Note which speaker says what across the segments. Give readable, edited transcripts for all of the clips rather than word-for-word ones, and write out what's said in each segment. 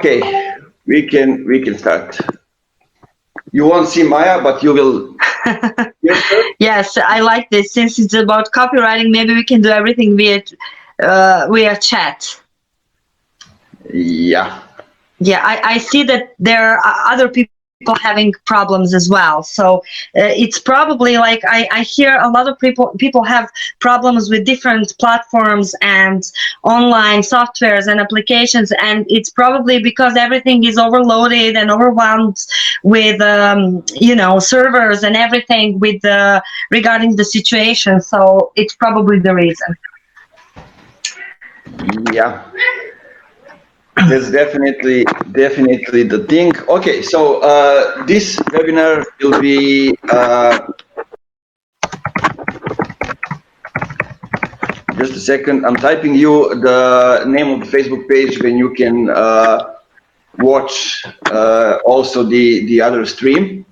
Speaker 1: Okay, we can start. You won't see Maya, but you will.
Speaker 2: Yes, I like this. Since it's about copywriting, maybe we can do everything via chat.
Speaker 1: Yeah.
Speaker 2: Yeah, I see that there are other people having problems as well. So it's probably like I hear a lot of people have problems with different platforms and online softwares and applications, and it's probably because everything is overloaded and overwhelmed with servers and everything with regarding the situation. So it's probably the reason.
Speaker 1: Yeah. That's definitely the thing. Okay, so this webinar will be just a second. I'm typing you the name of the Facebook page when you can watch also the other stream.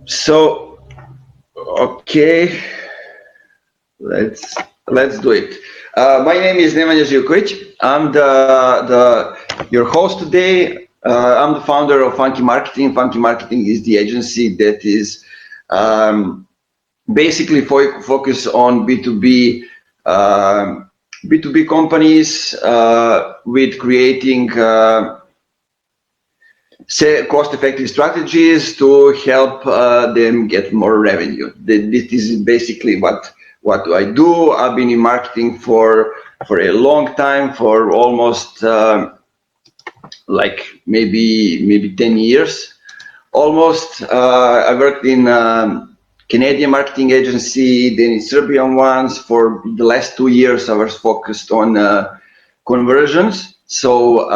Speaker 1: So, okay, let's do it. My name is Nemanja and I'm your host today. I'm the founder of Funky Marketing. Funky Marketing is the agency that is basically focus on B2B companies with creating cost-effective strategies to help them get more revenue. This is basically what I do. I've been in marketing for a long time, for almost like maybe 10 years, almost. I worked in Canadian marketing agency, then in Serbian ones. For the last 2 years, I was focused on conversions. So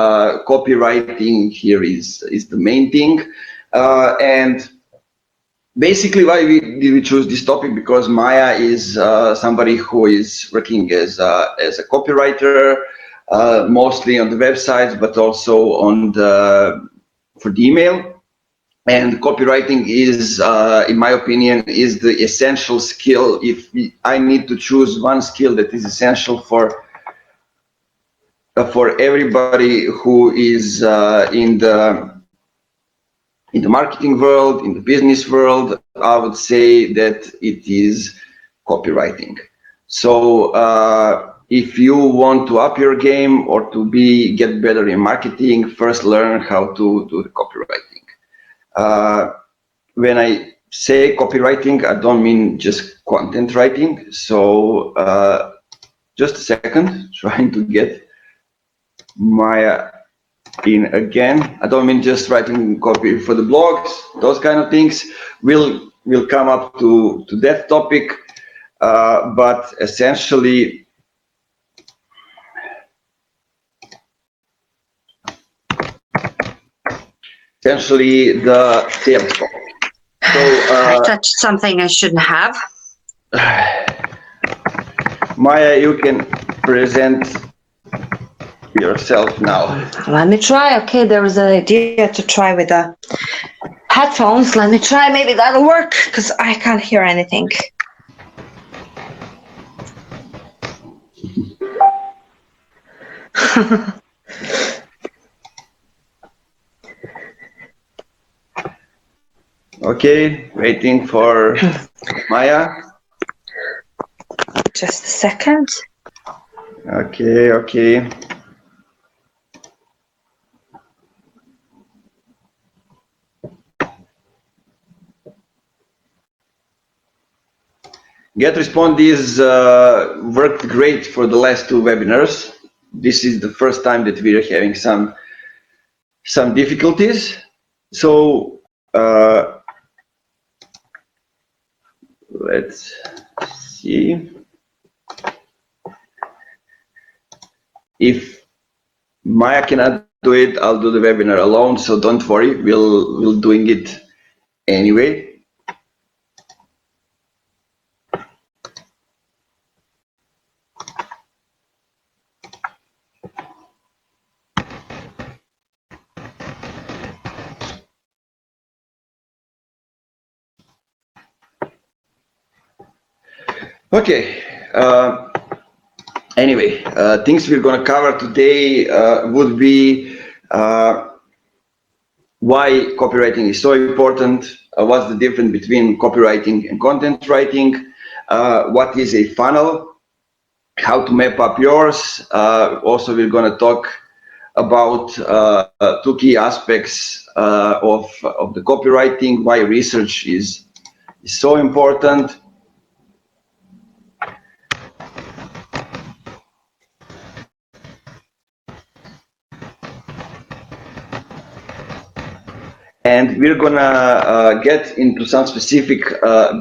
Speaker 1: copywriting here is the main thing, and basically why did we choose this topic? Because Maya is somebody who is working as a copywriter, mostly on the websites, but also on for the email. And copywriting is, in my opinion, is the essential skill. If I need to choose one skill that is essential for everybody who is in the marketing world, in the business world, I would say that it is copywriting. So if you want to up your game or to get better in marketing, first learn how to do the copywriting. When I say copywriting, I don't mean just content writing. So just a second, trying to get Maya in again. I don't mean just writing copy for the blogs. Those kind of things will come up to that topic, but essentially the sales call. So
Speaker 2: I touched something I shouldn't have.
Speaker 1: Maya, you can present yourself now.
Speaker 2: Let me try. Okay, there was an idea to try with the headphones. Let me try. Maybe that'll work because I can't hear anything.
Speaker 1: Okay, waiting for Maya.
Speaker 2: Just a second.
Speaker 1: Okay. GetResponse is worked great for the last 2 webinars. This is the first time that we are having some difficulties. So let's see. If Maya cannot do it, I'll do the webinar alone. So don't worry, we'll doing it anyway. Okay, Anyway, things we're going to cover today would be why copywriting is so important, what's the difference between copywriting and content writing, what is a funnel, how to map up yours. Also, we're going to talk about two key aspects of the copywriting, why research is so important. And we're gonna get into some specific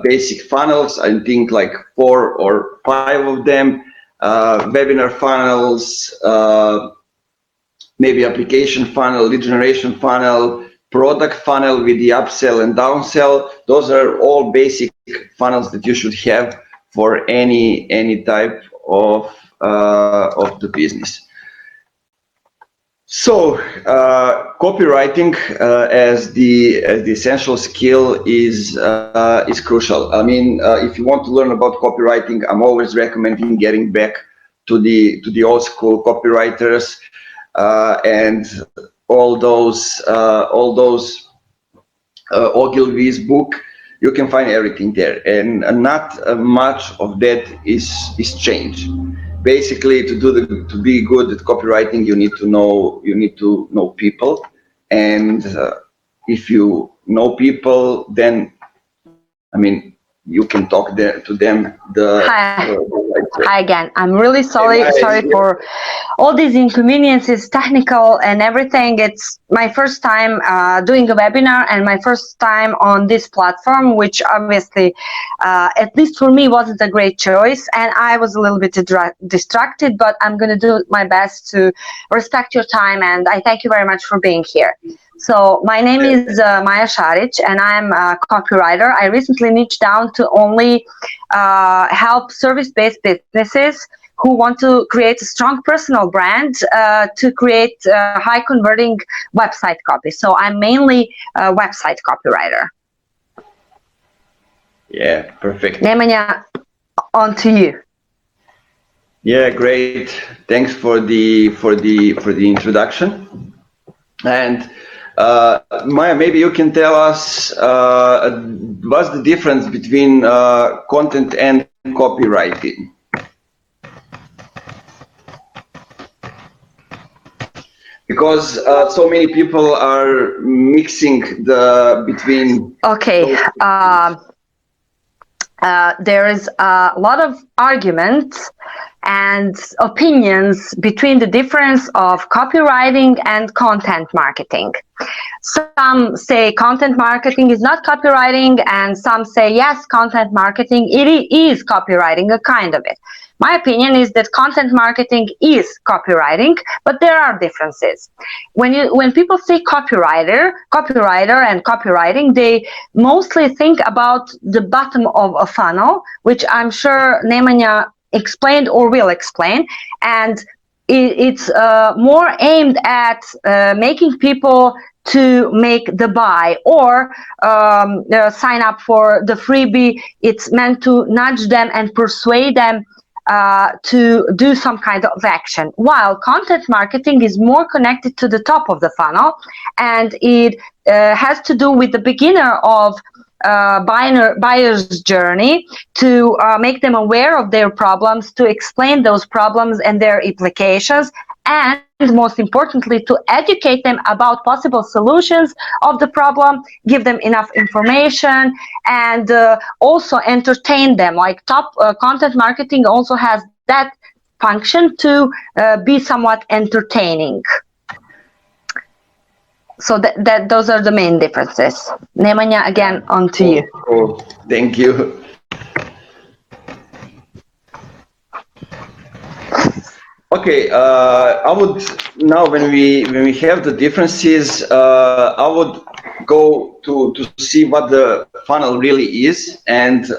Speaker 1: basic funnels. I think like 4 or 5 of them, webinar funnels, maybe application funnel, lead generation funnel, product funnel with the upsell and downsell. Those are all basic funnels that you should have for any type of the business. So copywriting as the essential skill is crucial. I mean, if you want to learn about copywriting, I'm always recommending getting back to the old school copywriters and all those Ogilvy's book. You can find everything there, and not much of that is changed. Basically, to be good at copywriting, you need to know people, and if you know people, then I mean you can talk to them.
Speaker 3: Hi again. I'm really sorry for all these inconveniences, technical and everything. It's my first time doing a webinar and my first time on this platform, which obviously, at least for me, wasn't a great choice. And I was a little bit distracted, but I'm going to do my best to respect your time. And I thank you very much for being here. So my name is Maya Saric, and I'm a copywriter. I recently niched down to only help service-based businesses who want to create a strong personal brand to create high-converting website copy. So I'm mainly a website copywriter.
Speaker 1: Yeah, perfect.
Speaker 3: Nemanja, on to you.
Speaker 1: Yeah, great. Thanks for the introduction. And Maya, maybe you can tell us what's the difference between content and copywriting? Because so many people are mixing between.
Speaker 3: Okay. There is a lot of arguments and opinions between the difference of copywriting and content marketing. Some say content marketing is not copywriting, and some say yes, content marketing it is copywriting, a kind of it. My opinion is that content marketing is copywriting, but there are differences. When people say copywriter and copywriting, they mostly think about the bottom of a funnel, which I'm sure Nemanja explained or will explain, and it's more aimed at making people to make the buy or sign up for the freebie. It's meant to nudge them and persuade them to do some kind of action, while content marketing is more connected to the top of the funnel, and it has to do with the beginner of buyer's journey, to make them aware of their problems, to explain those problems and their implications, and most importantly, to educate them about possible solutions of the problem, give them enough information, and also entertain them. Like top content marketing also has that function to be somewhat entertaining. So those are the main differences. Nemanja, again, on to you.
Speaker 1: Oh, thank you. Okay, I would now, when we have the differences, I would go to see what the funnel really is, and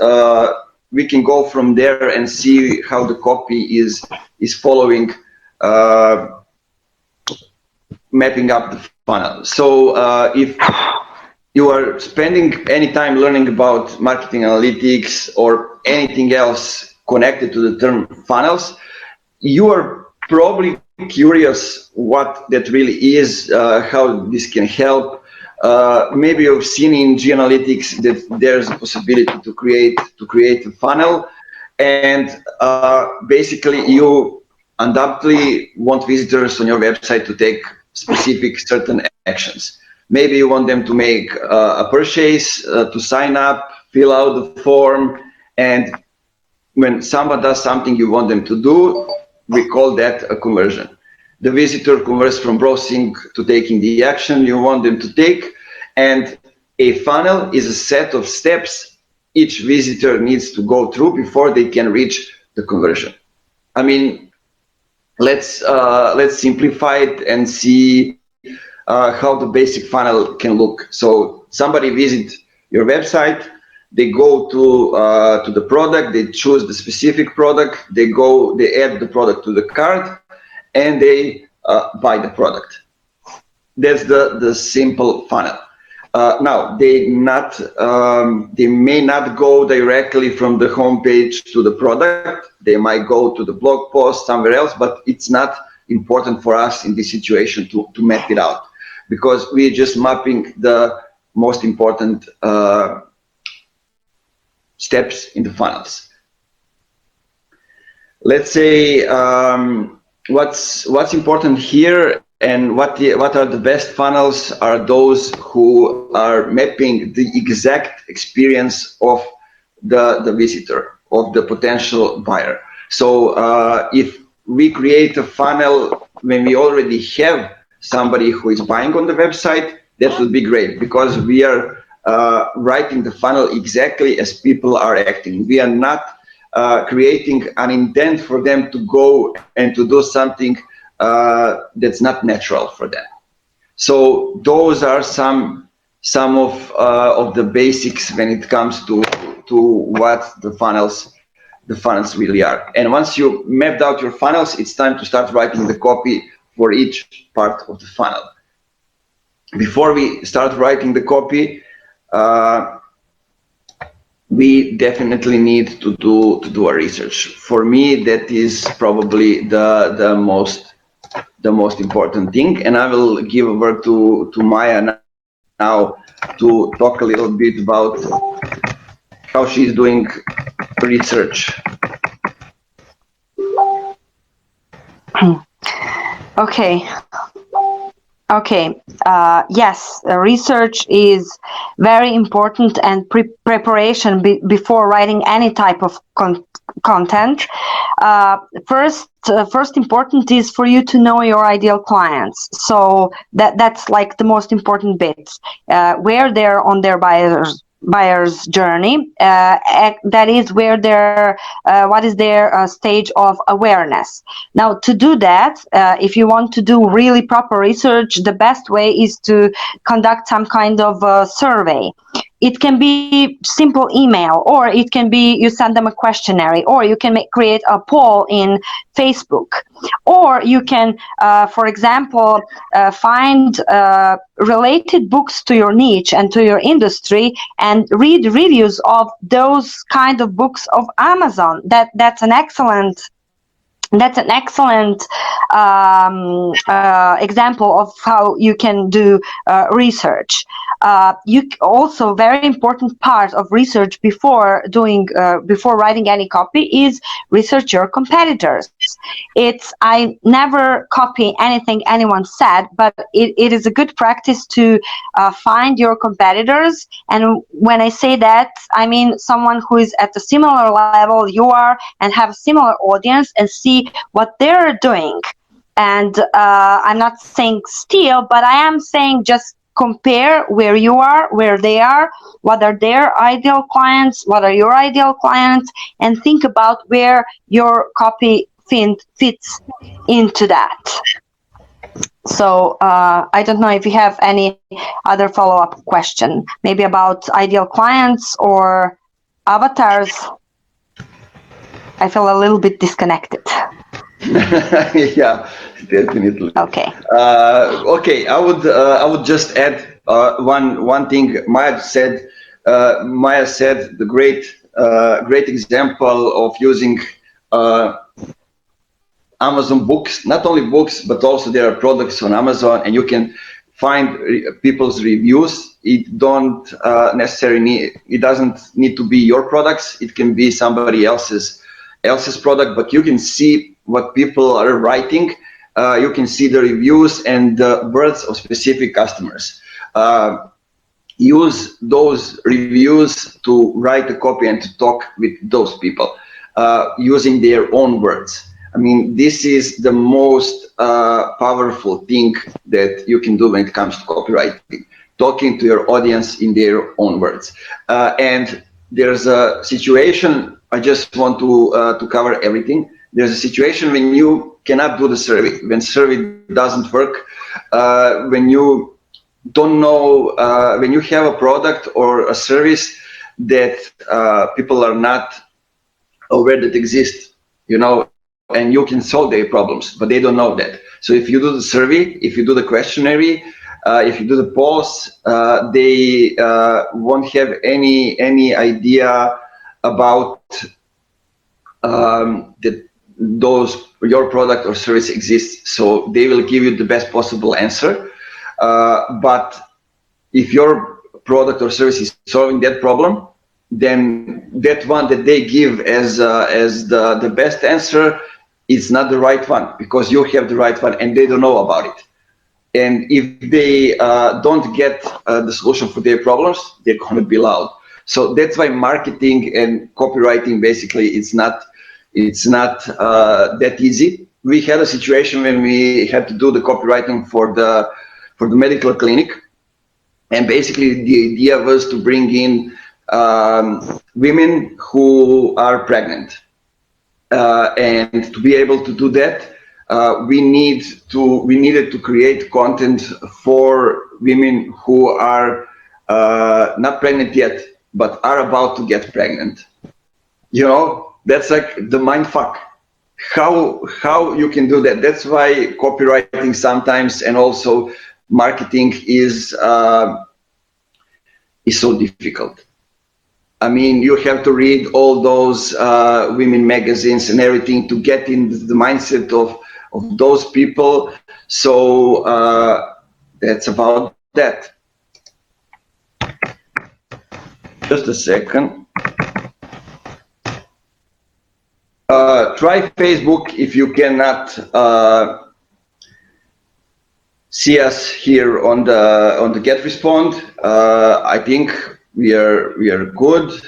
Speaker 1: we can go from there and see how the copy is following, mapping up the funnel. So if you are spending any time learning about marketing analytics or anything else connected to the term funnels, you are probably curious what that really is, how this can help. Maybe you've seen in G-Analytics that there's a possibility to create a funnel, and basically you undoubtedly want visitors on your website to take specific certain actions. Maybe you want them to make a purchase, to sign up, fill out the form, and when someone does something you want them to do, we call that a conversion. The visitor converts from browsing to taking the action you want them to take, and a funnel is a set of steps each visitor needs to go through before they can reach the conversion. I mean, let's simplify it and see how the basic funnel can look. So somebody visits your website, they go to the product, they choose the specific product, they add the product to the cart, and they buy the product. That's the simple funnel. Now they may not go directly from the homepage to the product. They might go to the blog post somewhere else, but it's not important for us in this situation to map it out, because we're just mapping the most important steps in the funnels. Let's say what's important here and what are the best funnels are those who are mapping the exact experience of the visitor, of the potential buyer. So if we create a funnel when we already have somebody who is buying on the website, that would be great, because we are writing the funnel exactly as people are acting. We are not creating an intent for them to go and to do something that's not natural for them. So those are some of the basics when it comes to what the funnels really are. And once you mapped out your funnels, it's time to start writing the copy for each part of the funnel. Before we start writing the copy, we definitely need to do a research. For me, that is probably the most important thing, and I will give a word to Maya now to talk a little bit about how she's doing research.
Speaker 3: Okay. Yes, research is very important, and preparation before writing any type of content. First important is for you to know your ideal clients. So that's like the most important bit, where they're on their buyer's journey. That is where what is their stage of awareness. Now, to do that, if you want to do really proper research, the best way is to conduct some kind of survey. It can be simple email, or it can be you send them a questionnaire, or you can create a poll in Facebook, or you can, for example, find related books to your niche and to your industry and read reviews of those kind of books of Amazon. That's an excellent example of how you can do research. Also, very important part of research before writing any copy is research your competitors. I never copy anything anyone said, but it is a good practice to find your competitors. And when I say that, I mean someone who is at a similar level you are and have a similar audience, and see what they're doing. And I'm not saying steal, but I am saying just compare where you are, where they are, what are their ideal clients, what are your ideal clients, and think about where your copy fits into that. So I don't know if you have any other follow-up question, maybe about ideal clients or avatars. I feel a little bit disconnected.
Speaker 1: Yeah, definitely.
Speaker 3: Okay.
Speaker 1: Okay, I would just add one thing. Maya said the great example of using Amazon books, not only books, but also there are products on Amazon, and you can find people's reviews. It doesn't need to be your products. It can be somebody else's product, but you can see what people are writing. You can see the reviews and the words of specific customers. Use those reviews to write a copy and to talk with those people using their own words. I mean, this is the most powerful thing that you can do when it comes to copywriting, talking to your audience in their own words. And there's a situation, I just want to cover everything. There's a situation when you cannot do the survey, when survey doesn't work, when you don't know, when you have a product or a service that people are not aware that exists, and you can solve their problems, but they don't know that. So if you do the survey, if you do the questionnaire, if you do the polls, they won't have any idea about that your product or service exists. So they will give you the best possible answer. But if your product or service is solving that problem, then that one that they give as the best answer is not the right one, because you have the right one and they don't know about it. And if they don't get the solution for their problems, they're going to be loud. So that's why marketing and copywriting, basically, it's not that easy. We had a situation when we had to do the copywriting for the medical clinic, and basically the idea was to bring in women who are pregnant, and to be able to do that, we needed to create content for women who are not pregnant yet, but are about to get pregnant. That's like the mind fuck. How you can do that? That's why copywriting sometimes, and also marketing, is so difficult. I mean, you have to read all those women magazines and everything to get in the mindset of those people. So that's about that. Just a second. Try Facebook if you cannot see us here on the Get Respond. I think we are good.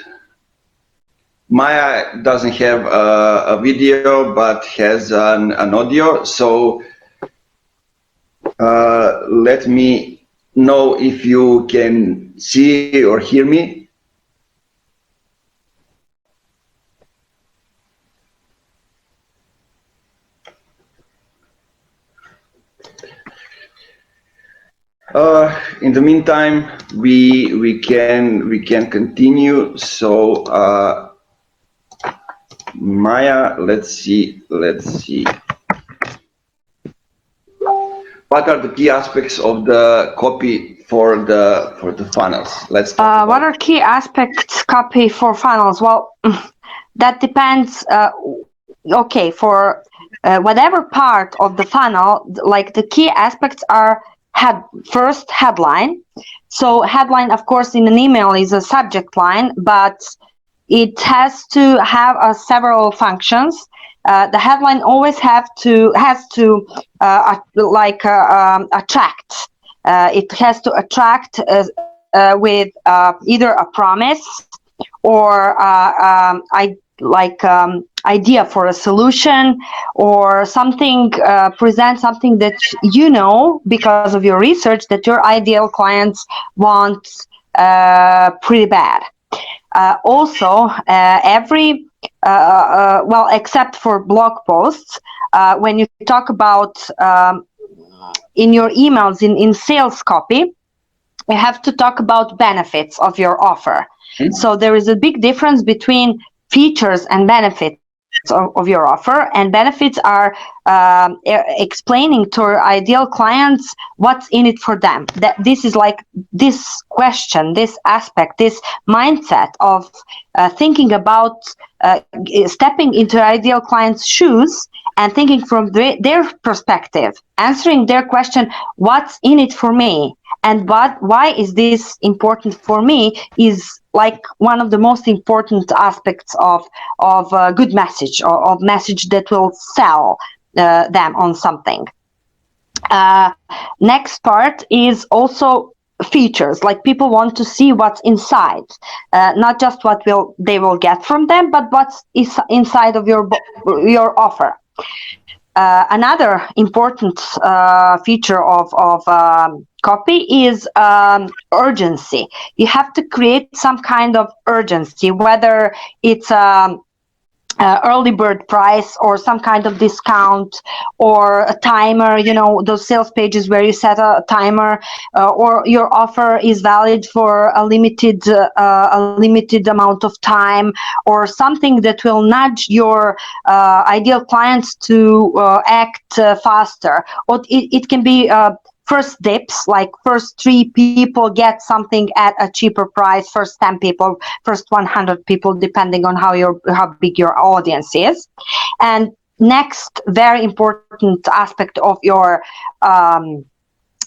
Speaker 1: Maya doesn't have a video but has an audio, so let me know if you can see or hear me. In the meantime, we can continue. So Maya, let's see. What are the key aspects of the copy for the funnels? Let's talk
Speaker 3: what are key aspects copy for funnels? Well, that depends. Okay, for whatever part of the funnel, like the key aspects are first headline. So headline, of course, in an email is a subject line, but it has to have several functions. The headline always has to attract. It has to attract with either a promise or idea for a solution, or something, present something that because of your research that your ideal clients want pretty bad. Also, every except for blog posts, when you talk about in your emails in sales copy, you have to talk about benefits of your offer. So there is a big difference between features and benefits. of your offer, and benefits are explaining to our ideal clients what's in it for them. That this is like this question, this aspect, this mindset of thinking about stepping into ideal client's shoes and thinking from their perspective, answering their question, what's in it for me? And why is this important for me, is like one of the most important aspects of a good message, or of message that will sell them on something. Next part is also features, like people want to see what's inside, not just what they will get from them, but what's inside of your offer. Another important feature of copy is urgency. You have to create some kind of urgency, whether it's early bird price or some kind of discount or a timer, those sales pages where you set a timer, or your offer is valid for a limited amount of time, or something that will nudge your ideal clients to act faster. Or it can be first dips, like first 3 people get something at a cheaper price, first 10 people, first 100 people, depending on how big your audience is. And next very important aspect of your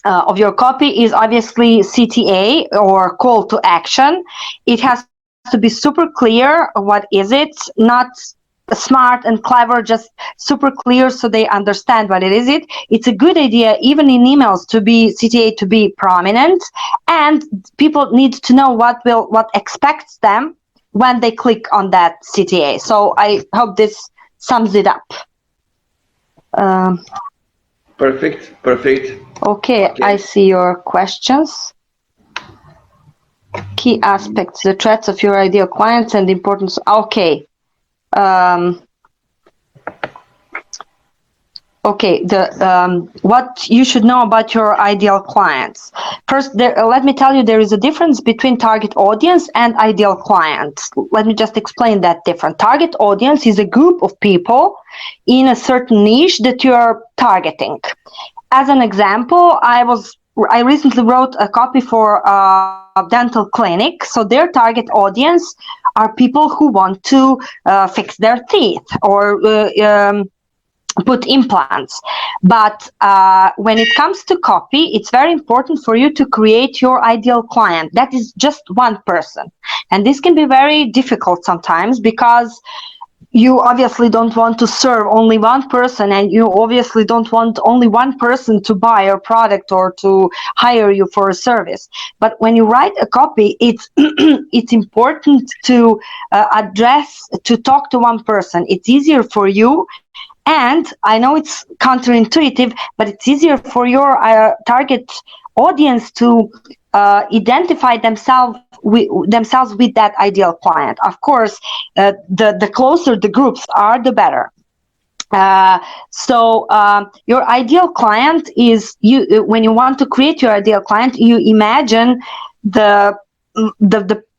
Speaker 3: copy is obviously CTA, or call to action. It has to be super clear. What is it? Not smart and clever, just super clear so they understand what it is. It's a good idea, even in emails, to be CTA to be prominent, and people need to know what expects them when they click on that CTA. So I hope this sums it up.
Speaker 1: Perfect.
Speaker 3: Okay, I see your questions. Key aspects, the threats of your ideal clients and the importance. Okay. What you should know about your ideal clients. First, let me tell you, there is a difference between target audience and ideal clients. Let me just explain that difference. Target audience is a group of people in a certain niche that you are targeting. As an example, I recently wrote a copy for a dental clinic. So their target audience are people who want to fix their teeth or put implants. But when it comes to copy, it's very important for you to create your ideal client. That is just one person. And this can be very difficult sometimes, because you obviously don't want to serve only one person, and you obviously don't want only one person to buy your product or to hire you for a service. But when you write a copy, it's it's important to talk to one person. It's easier for you, and I know it's counterintuitive, but it's easier for your target audience to identify themselves with that ideal client. Of course, the closer the groups are, the better. So your ideal client is you. When you want to create your ideal client, you imagine the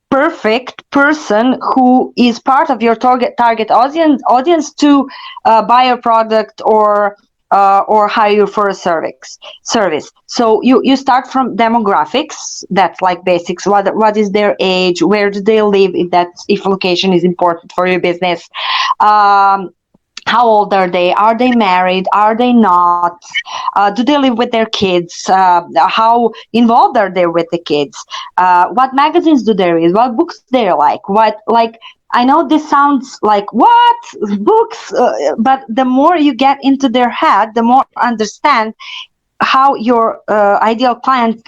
Speaker 3: perfect person who is part of your target audience to buy a product or hire you for a service. So you start from demographics. That's like basics. What is their age? Where do they live? If location is important for your business. How old are they? Are they married? Are they not? Do they live with their kids? How involved are they with the kids? What magazines do they read? What books they like? I know this sounds like what books, but the more you get into their head, the more you understand how your ideal client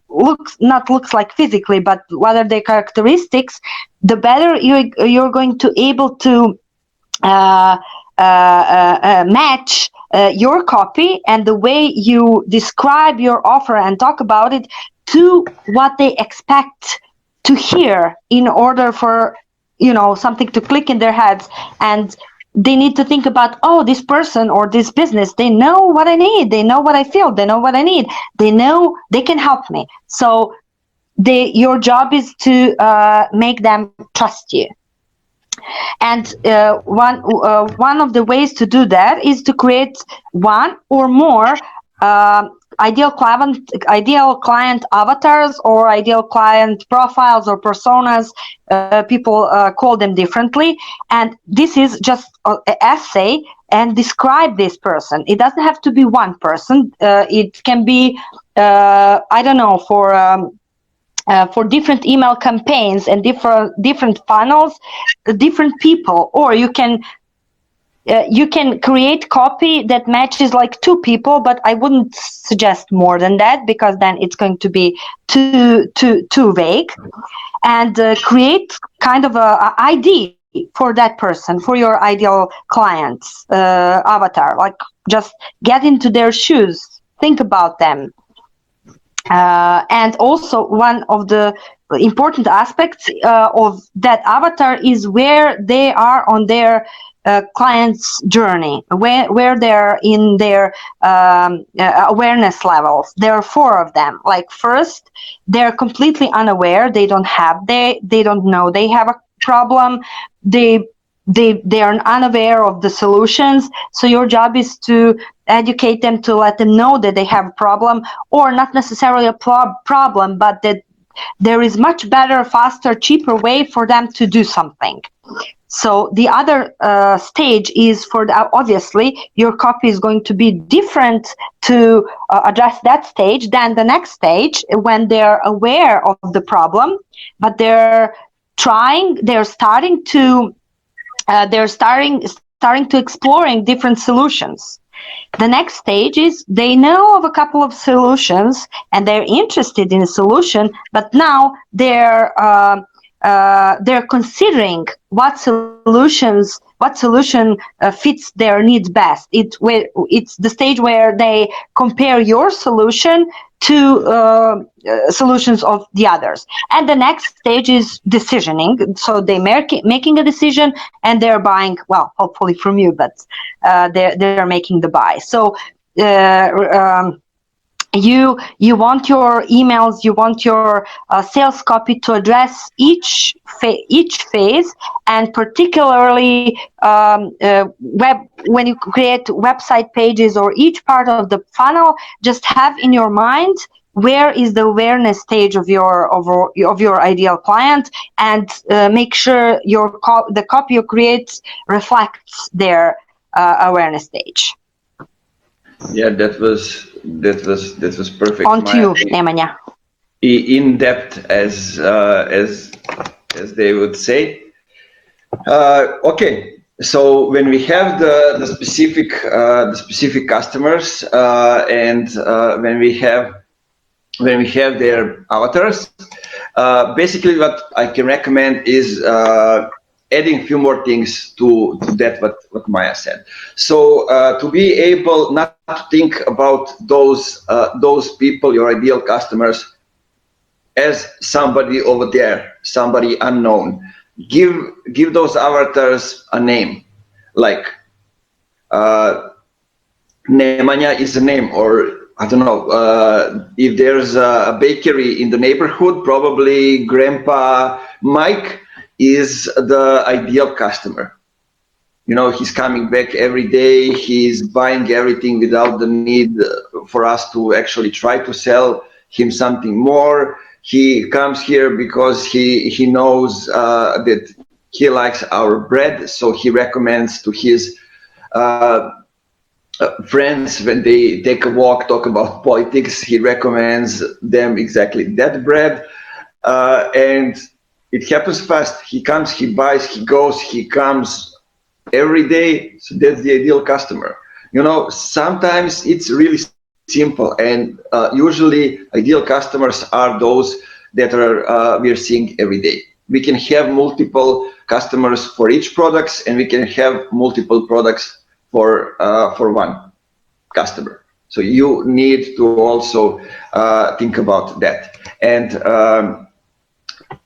Speaker 3: looks like physically, but what are their characteristics. The better you're going to able to match your copy and the way you describe your offer and talk about it to what they expect to hear, in order for something to click in their heads, and they need to think about, oh, this person or this business, they know what I need, they know what I feel, they know what I need, they know they can help me. So your job is to make them trust you. And one of the ways to do that is to create one or more ideal client avatars or ideal client profiles or personas. People call them differently, and this is just an essay and describe this person. It doesn't have to be one person. It can be I don't know, for different email campaigns and different funnels, different people. Or you can create copy that matches like two people, but I wouldn't suggest more than that, because then it's going to be too vague. And create kind of a ID for that person, for your ideal client's avatar. Like, just get into their shoes, think about them. And also, one of the important aspects of that avatar is where they are on their client's journey, where they're in their awareness levels. There are four of them. Like, first, they're completely unaware. They don't know they have a problem. They are unaware of the solutions. So your job is to educate them, to let them know that they have a problem, or not necessarily a problem, but that there is much better, faster, cheaper way for them to do something. So the other stage is obviously your copy is going to be different to address that stage than the next stage, when they're aware of the problem, but they're starting to exploring different solutions. The next stage is they know of a couple of solutions and they're interested in a solution, but now they're considering what solution fits their needs best. It's the stage where they compare your solution to solutions of the others. And the next stage is decisioning. So they're making a decision and they're buying, well, hopefully from you, but they're making the buy. So you want your emails, you want your sales copy to address each phase, and particularly when you create website pages or each part of the funnel, just have in your mind where is the awareness stage of your ideal client, and make sure the copy you create reflects their awareness stage.
Speaker 1: Yeah, that was perfect.
Speaker 3: On to you, Nemanja.
Speaker 1: In depth, as they would say. Okay, so when we have the specific customers and when we have their avatars, basically what I can recommend is adding a few more things to that what Maya said. So to be able not to think about those people, your ideal customers, as somebody over there, somebody unknown. Give those avatars a name, like Nemanja is a name, or I don't know, if there's a bakery in the neighborhood, probably Grandpa Mike is the ideal customer. You know, he's coming back every day, he's buying everything without the need for us to actually try to sell him something more. He comes here because he knows that he likes our bread, so he recommends to his friends, when they take a walk, talk about politics, he recommends them exactly that bread. And it happens fast. He comes, he buys, he goes, he comes every day. So that's the ideal customer. You know, sometimes it's really simple, and usually ideal customers are those that we're seeing every day. We can have multiple customers for each products, and we can have multiple products for one customer. So you need to also think about that. And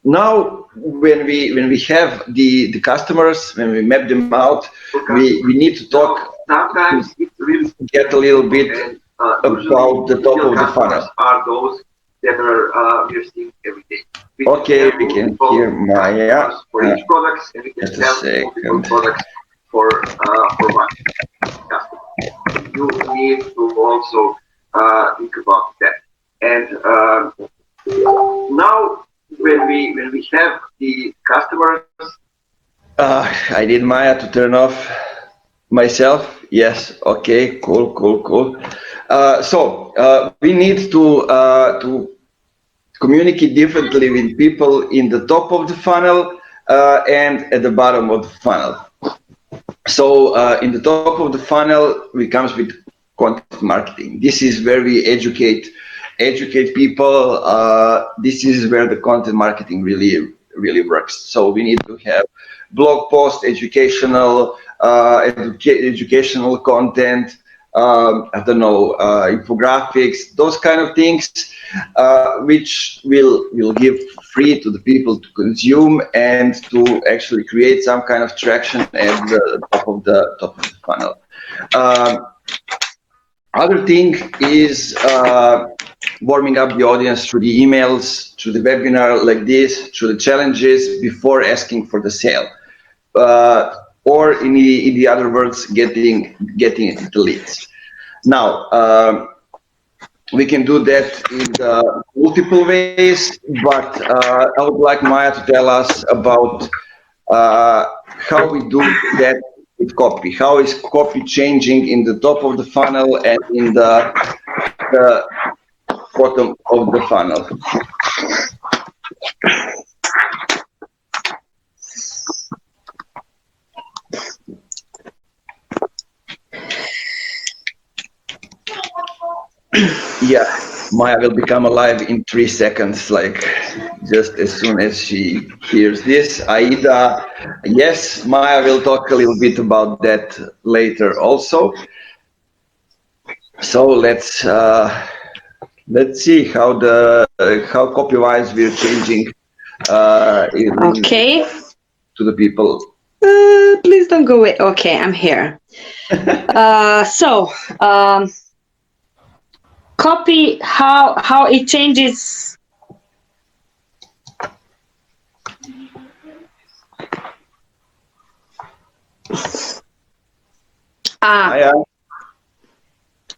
Speaker 1: now when we have the customers, when we map them out, we need to talk. Sometimes it's really get a little bit about the top of the funnel. Are those that we're seeing every day. Okay, we can hear Maya.
Speaker 4: For each product, and we can
Speaker 1: Just a
Speaker 4: have
Speaker 1: second.
Speaker 4: multiple products for one customer. You need to also think about that. And now, when we have the customers,
Speaker 1: I need Maya to turn off myself. Yes. Okay. Cool. So we need to communicate differently with people in the top of the funnel and at the bottom of the funnel. So in the top of the funnel, we comes with content marketing. This is where we educate people. This is where the content marketing really works. So we need to have blog post, educational content. I don't know, infographics, those kind of things, which will give free to the people to consume and to actually create some kind of traction at the top of the funnel. Other thing is warming up the audience through the emails, through the webinar like this, through the challenges before asking for the sale. Or in the other words, getting the leads. Now, we can do that in multiple ways, but I would like Maya to tell us about how we do that with copy. How is copy changing in the top of the funnel and in the bottom of the funnel? Yeah, Maya will become alive in 3 seconds, like just as soon as she hears this. Aida, yes, Maya will talk a little bit about that later also. So let's see how Copywise will changing
Speaker 5: Okay.
Speaker 1: to the people.
Speaker 5: Please don't go away. Okay, I'm here. Copy, how it changes.
Speaker 1: Maya.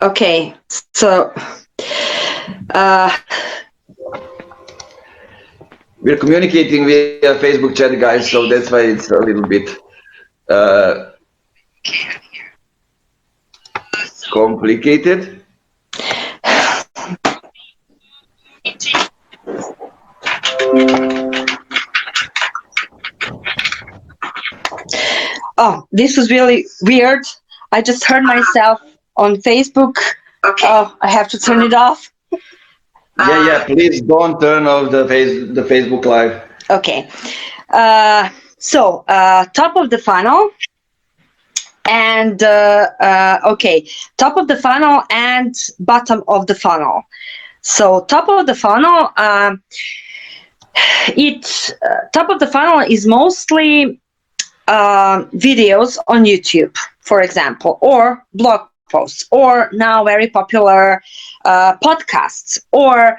Speaker 5: Okay, so
Speaker 1: we're communicating via Facebook chat, guys, so that's why it's a little bit complicated.
Speaker 5: Oh, this was really weird. I just heard myself on Facebook. Okay. Oh, I have to turn it off.
Speaker 1: Yeah. Please don't turn off the Facebook Live.
Speaker 5: Okay. Top of the funnel. And top of the funnel and bottom of the funnel. So top of the funnel, top of the funnel is mostly videos on YouTube, for example, or blog posts, or now very popular podcasts, or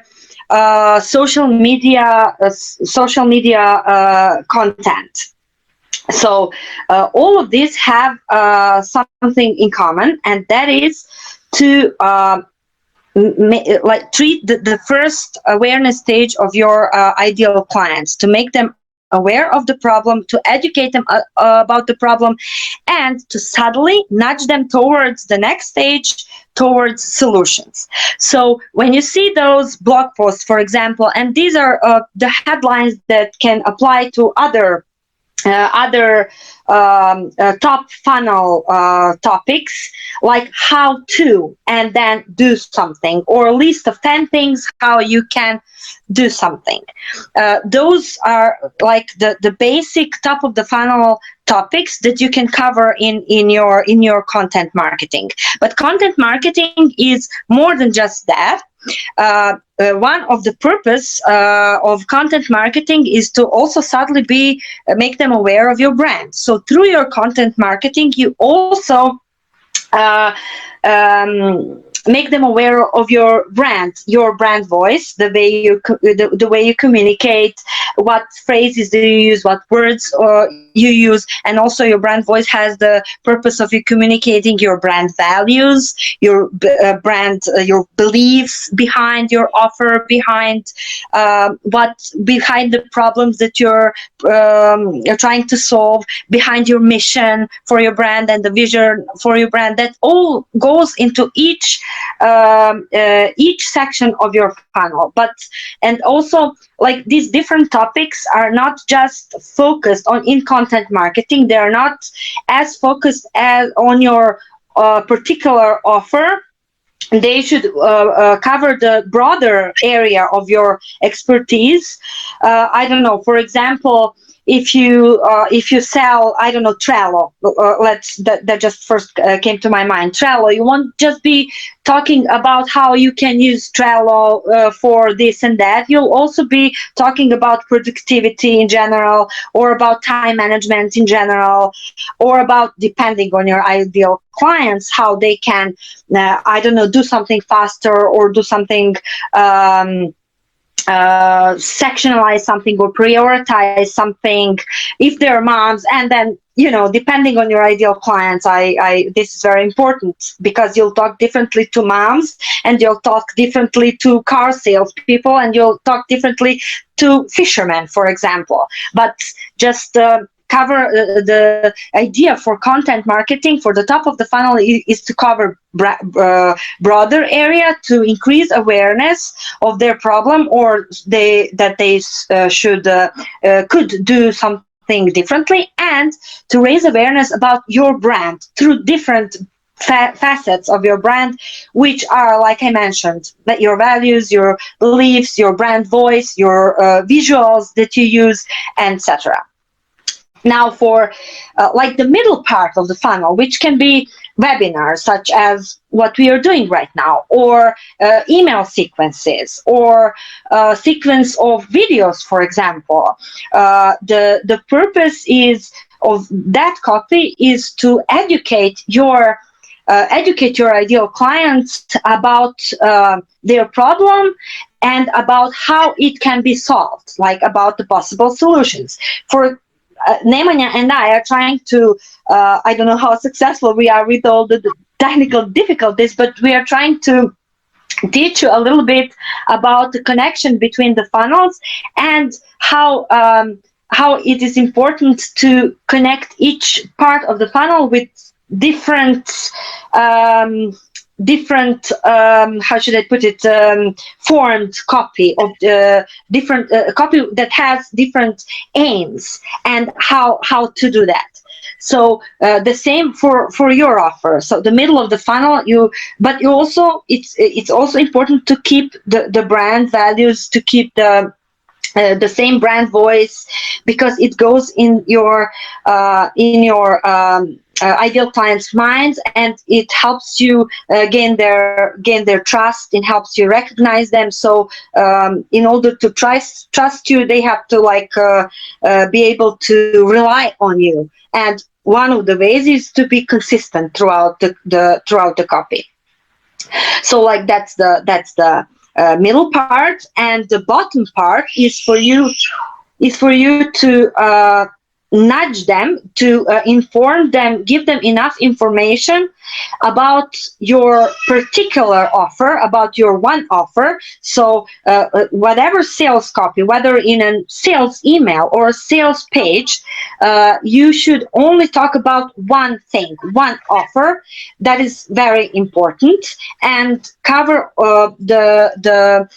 Speaker 5: social media content. So all of these have something in common, and that is to treat the first awareness stage of your ideal clients, to make them aware of the problem, to educate them about the problem, and to subtly nudge them towards the next stage, towards solutions. So when you see those blog posts, for example, and these are the headlines that can apply to other top funnel topics, like how to and then do something, or a list of 10 things how you can do something. Those are like the basic top of the funnel topics that you can cover in your content marketing. But content marketing is more than just that. One of the purpose of content marketing is to also subtly make them aware of your brand. So through your content marketing, you also make them aware of your brand voice, the way you communicate, what phrases do you use, what words you use, and also your brand voice has the purpose of you communicating your brand values, your your beliefs behind your offer, behind behind the problems that you're trying to solve, behind your mission for your brand and the vision for your brand. That all goes into each section of your funnel. And also, like, these different topics are not just focused on in content marketing. They are not as focused as on your particular offer. They should cover the broader area of your expertise. I don't know, for example, if you sell, I don't know, Trello, that just first came to my mind. Trello, you won't just be talking about how you can use Trello for this and that. You'll also be talking about productivity in general, or about time management in general, or about, depending on your ideal clients, how they can, I don't know, do something faster, or do something, sectionalize something, or prioritize something if they're moms. And then, depending on your ideal clients, this is very important, because you'll talk differently to moms, and you'll talk differently to car salespeople, and you'll talk differently to fishermen, for example. But just cover the idea for content marketing for the top of the funnel is to cover broader area, to increase awareness of their problem, or that they could do something differently, and to raise awareness about your brand through different facets of your brand, which are, like I mentioned, that your values, your beliefs, your brand voice, your visuals that you use, etc. Now, for like the middle part of the funnel, which can be webinars such as what we are doing right now, or email sequences, or sequence of videos, for example. The purpose of that copy is to educate your ideal clients about their problem, and about how it can be solved, like about the possible solutions. For Nemanja and I are trying to, I don't know how successful we are with all the technical difficulties, but we are trying to teach you a little bit about the connection between the funnels, and how it is important to connect each part of the funnel with different how should I put it, formed copy of different copy that has different aims, and how to do that. So the same for your offer. So the middle of the funnel, it's also important to keep the brand values, to keep the same brand voice, because it goes in your ideal clients' minds, and it helps you gain their trust. It helps you recognize them. So in order to trust you, they have to be able to rely on you. And one of the ways is to be consistent throughout the copy. So that's the middle part, and the bottom part is for you to nudge them, to inform them, give them enough information about your particular offer, about your one offer. So whatever sales copy, whether in a sales email or a sales page, you should only talk about one thing, one offer. That is very important, and cover the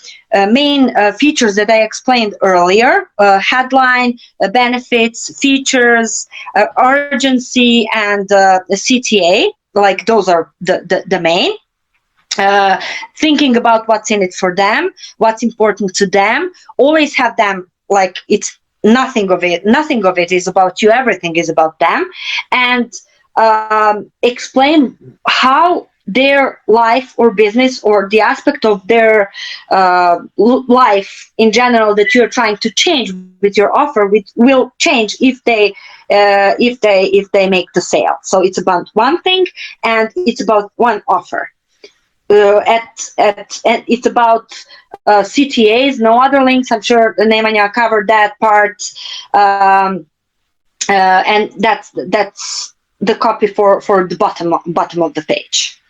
Speaker 5: main features that I explained earlier: headline, benefits, features, urgency, and CTA. Like, those are the main. Thinking about what's in it for them, what's important to them. Always have them, like, it's nothing of it is about you, everything is about them. And explain how their life or business, or the aspect of their life in general that you're trying to change with your offer, which will change if they make the sale. So it's about one thing, and it's about one offer. it's about CTAs, no other links. I'm sure Nemanja covered that part, and that's the copy for the bottom of the page.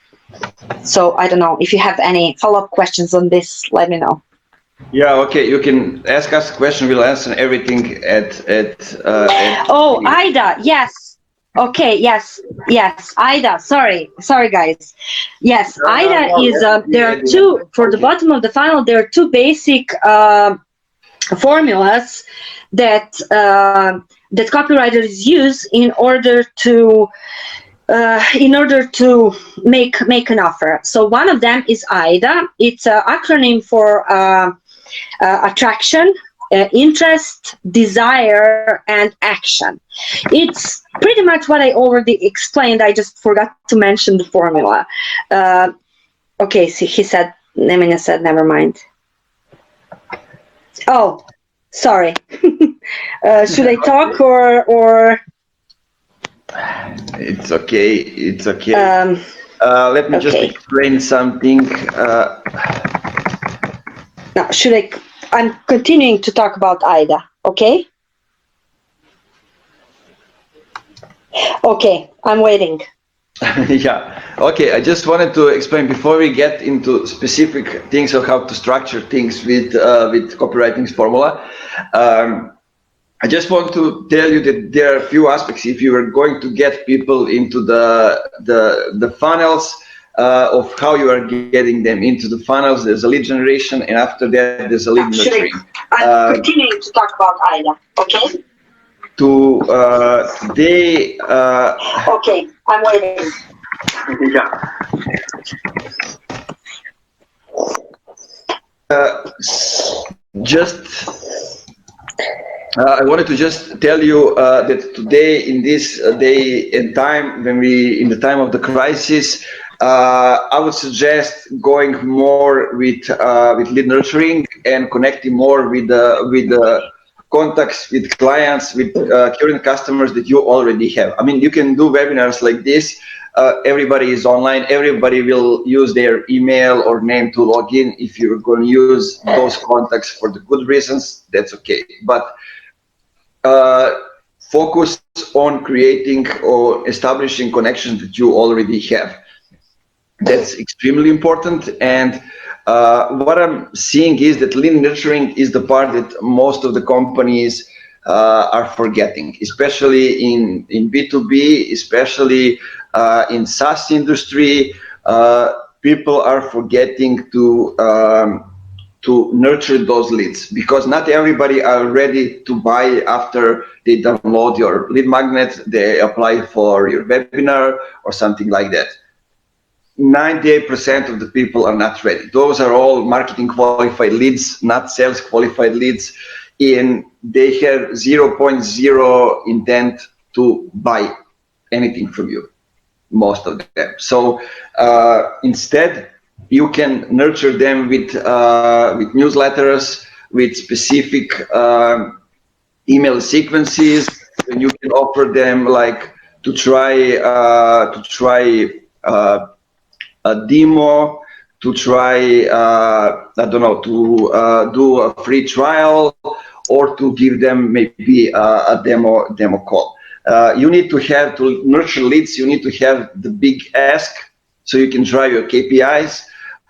Speaker 5: So I don't know if you have any follow-up questions on this. Let me know.
Speaker 1: Yeah, okay. You can ask us a question. We'll answer everything at
Speaker 5: Oh, Ida, yes. Okay, yes, Ida. Sorry, guys. Yes, Ida is. There are two for the bottom of the funnel. There are two basic formulas that copywriters use in order to make an offer. So one of them is AIDA. It's an acronym for attraction, interest, desire, and action. It's pretty much what I already explained. I just forgot to mention the formula. Okay, so Nemanja said, never mind. Oh, sorry. Should I talk or?
Speaker 1: It's okay. It's okay. Let me just explain something.
Speaker 5: Now, I'm continuing to talk about AIDA, okay? Okay, I'm waiting.
Speaker 1: Yeah, okay. I just wanted to explain before we get into specific things of how to structure things with copywriting's formula. I just want to tell you that there are a few aspects. If you are going to get people into the funnels of how you are getting them into the funnels, there's a lead generation, and after that, there's a lead nurturing.
Speaker 5: I'm continuing to talk about AIDA, okay?
Speaker 1: Today.
Speaker 5: Okay, I'm waiting.
Speaker 1: Yeah. I wanted to just tell you that today, in this day and time, in the time of the crisis, I would suggest going more with lead nurturing and connecting more with the contacts, with clients, with current customers that you already have. I mean, you can do webinars like this. Everybody is online. Everybody will use their email or name to log in. If you're going to use those contacts for the good reasons, that's okay. But focus on creating or establishing connections that you already have. That's extremely important. And what I'm seeing is that lead nurturing is the part that most of the companies are forgetting, especially in B2B, especially in SaaS industry. People are forgetting to nurture those leads, because not everybody are ready to buy after they download your lead magnet, they apply for your webinar or something like that. 98% of the people are not ready. Those are all marketing qualified leads, not sales qualified leads, and they have 0.0 intent to buy anything from you, most of them. So instead, you can nurture them with newsletters, with specific email sequences, and you can offer them like to try a demo, to try I don't know, to do a free trial, or to give them maybe a demo call. You need to nurture leads. You need to have the big ask, so you can drive your KPIs.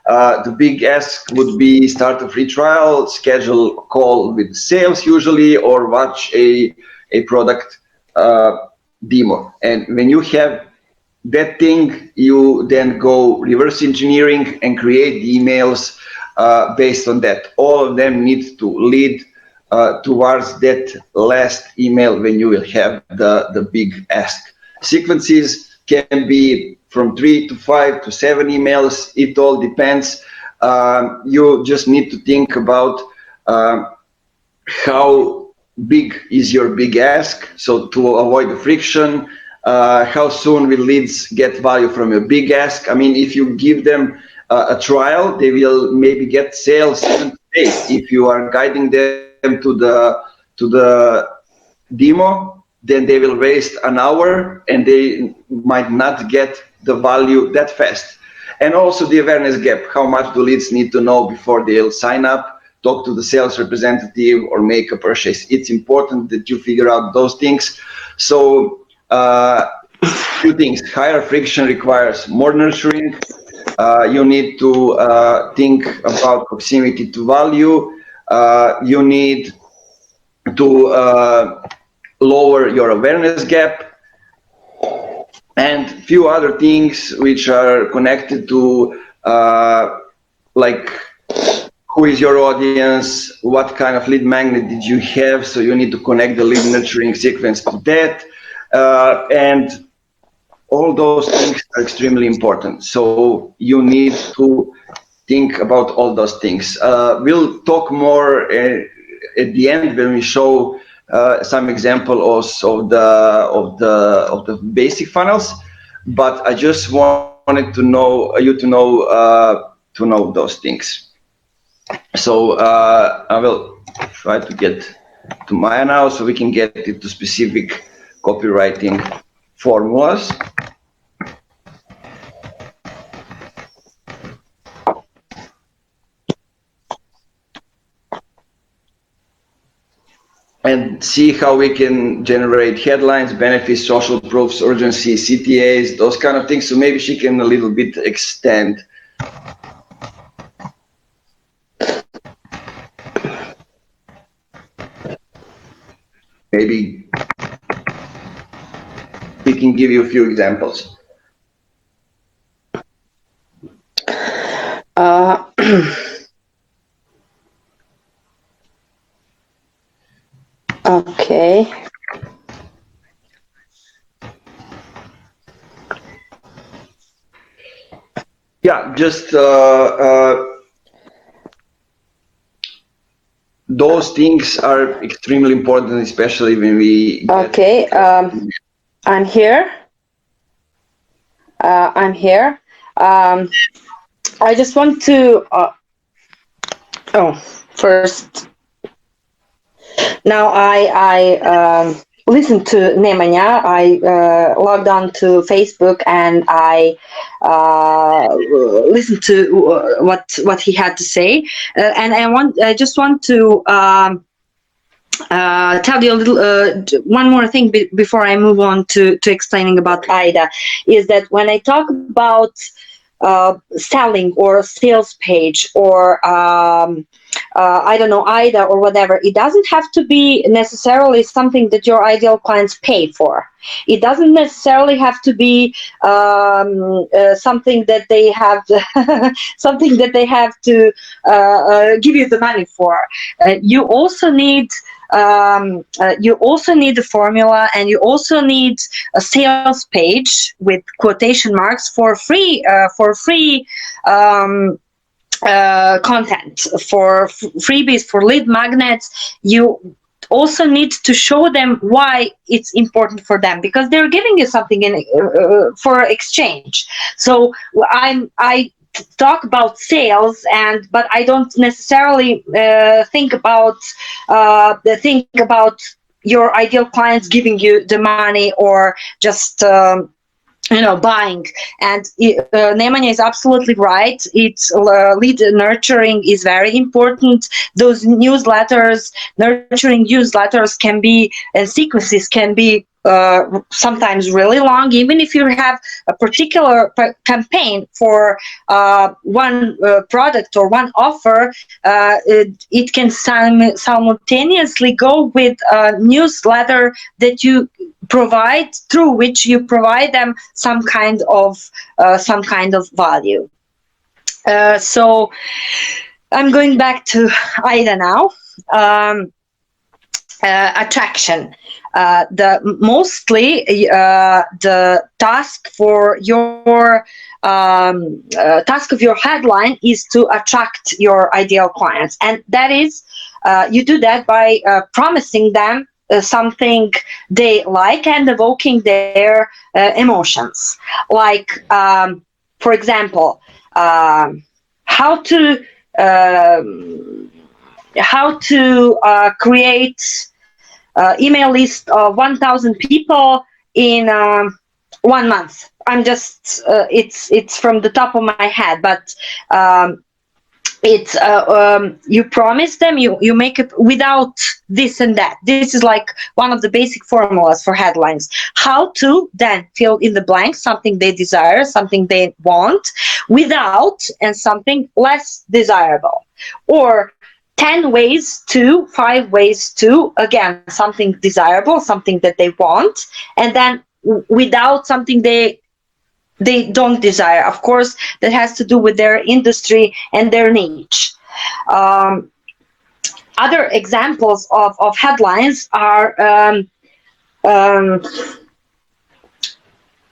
Speaker 1: The big ask would be start a free trial, schedule a call with sales usually, or watch a product demo. And when you have that thing, you then go reverse engineering and create the emails based on that. All of them need to lead towards that last email when you will have the big ask. Sequences can be from 3 to 5 to 7 emails. It all depends. You just need to think about how big is your big ask, so to avoid the friction. How soon will leads get value from your big ask? I mean, if you give them a trial, they will maybe get sales even today. If you are guiding them to the demo, then they will waste an hour and they might not get the value that fast. And also the awareness gap. How much do leads need to know before they'll sign up, talk to the sales representative, or make a purchase? It's important that you figure out those things. So few things. Higher friction requires more nurturing. You need to think about proximity to value. You need to lower your awareness gap, and few other things which are connected to like who is your audience, what kind of lead magnet did you have, so you need to connect the lead nurturing sequence to that, and all those things are extremely important. So you need to think about all those things. We'll talk more at the end when we show some example also of the basic funnels. But I just wanted to know you to know those things. So I will try to get to Maya now, so we can get into specific copywriting formulas. And see how we can generate headlines, benefits, social proofs, urgency, CTAs, those kind of things. So maybe she can a little bit extend. Maybe we can give you a few examples.
Speaker 3: Okay.
Speaker 1: Yeah, just those things are extremely important, especially when we get...
Speaker 3: Okay, I'm here. I'm here. I just want to first, now I listened to Nemanja. I logged on to Facebook and I listened to what he had to say, and I just want to tell you a little one more thing before I move on to explaining about AIDA, is that when I talk about selling or a sales page or I don't know, AIDA or whatever, it doesn't have to be necessarily something that your ideal clients pay for. It doesn't necessarily have to be something that they have something that they have to give you the money for. You also need the formula, and you also need a sales page with quotation marks for free content, for freebies, for lead magnets. You also need to show them why it's important for them, because they're giving you something in for exchange. So I talk about sales, but I don't necessarily think about your ideal clients giving you the money or just buying. And Nemanja is absolutely right. It's lead nurturing is very important. Those nurturing newsletters can be, and sequences can be sometimes really long. Even if you have a particular campaign for one product or one offer, it can simultaneously go with a newsletter that you provide, through which you provide them some kind of value. So I'm going back to AIDA now. Attraction. The task for your task of your headline is to attract your ideal clients, and that is you do that by promising them something they like and evoking their emotions. Like, for example, how to create email list of 1,000 people in 1 month.
Speaker 5: I'm just it's from the top of my head, but it's you promise them, you make it without this and that. This is like one of the basic formulas for headlines. How to then fill in the blank, something they desire, something they want, without, and something less desirable. Or 10 ways to, 5 ways to, again, something desirable, something that they want, and then without something they don't desire. Of course, that has to do with their industry and their niche. Other examples of headlines are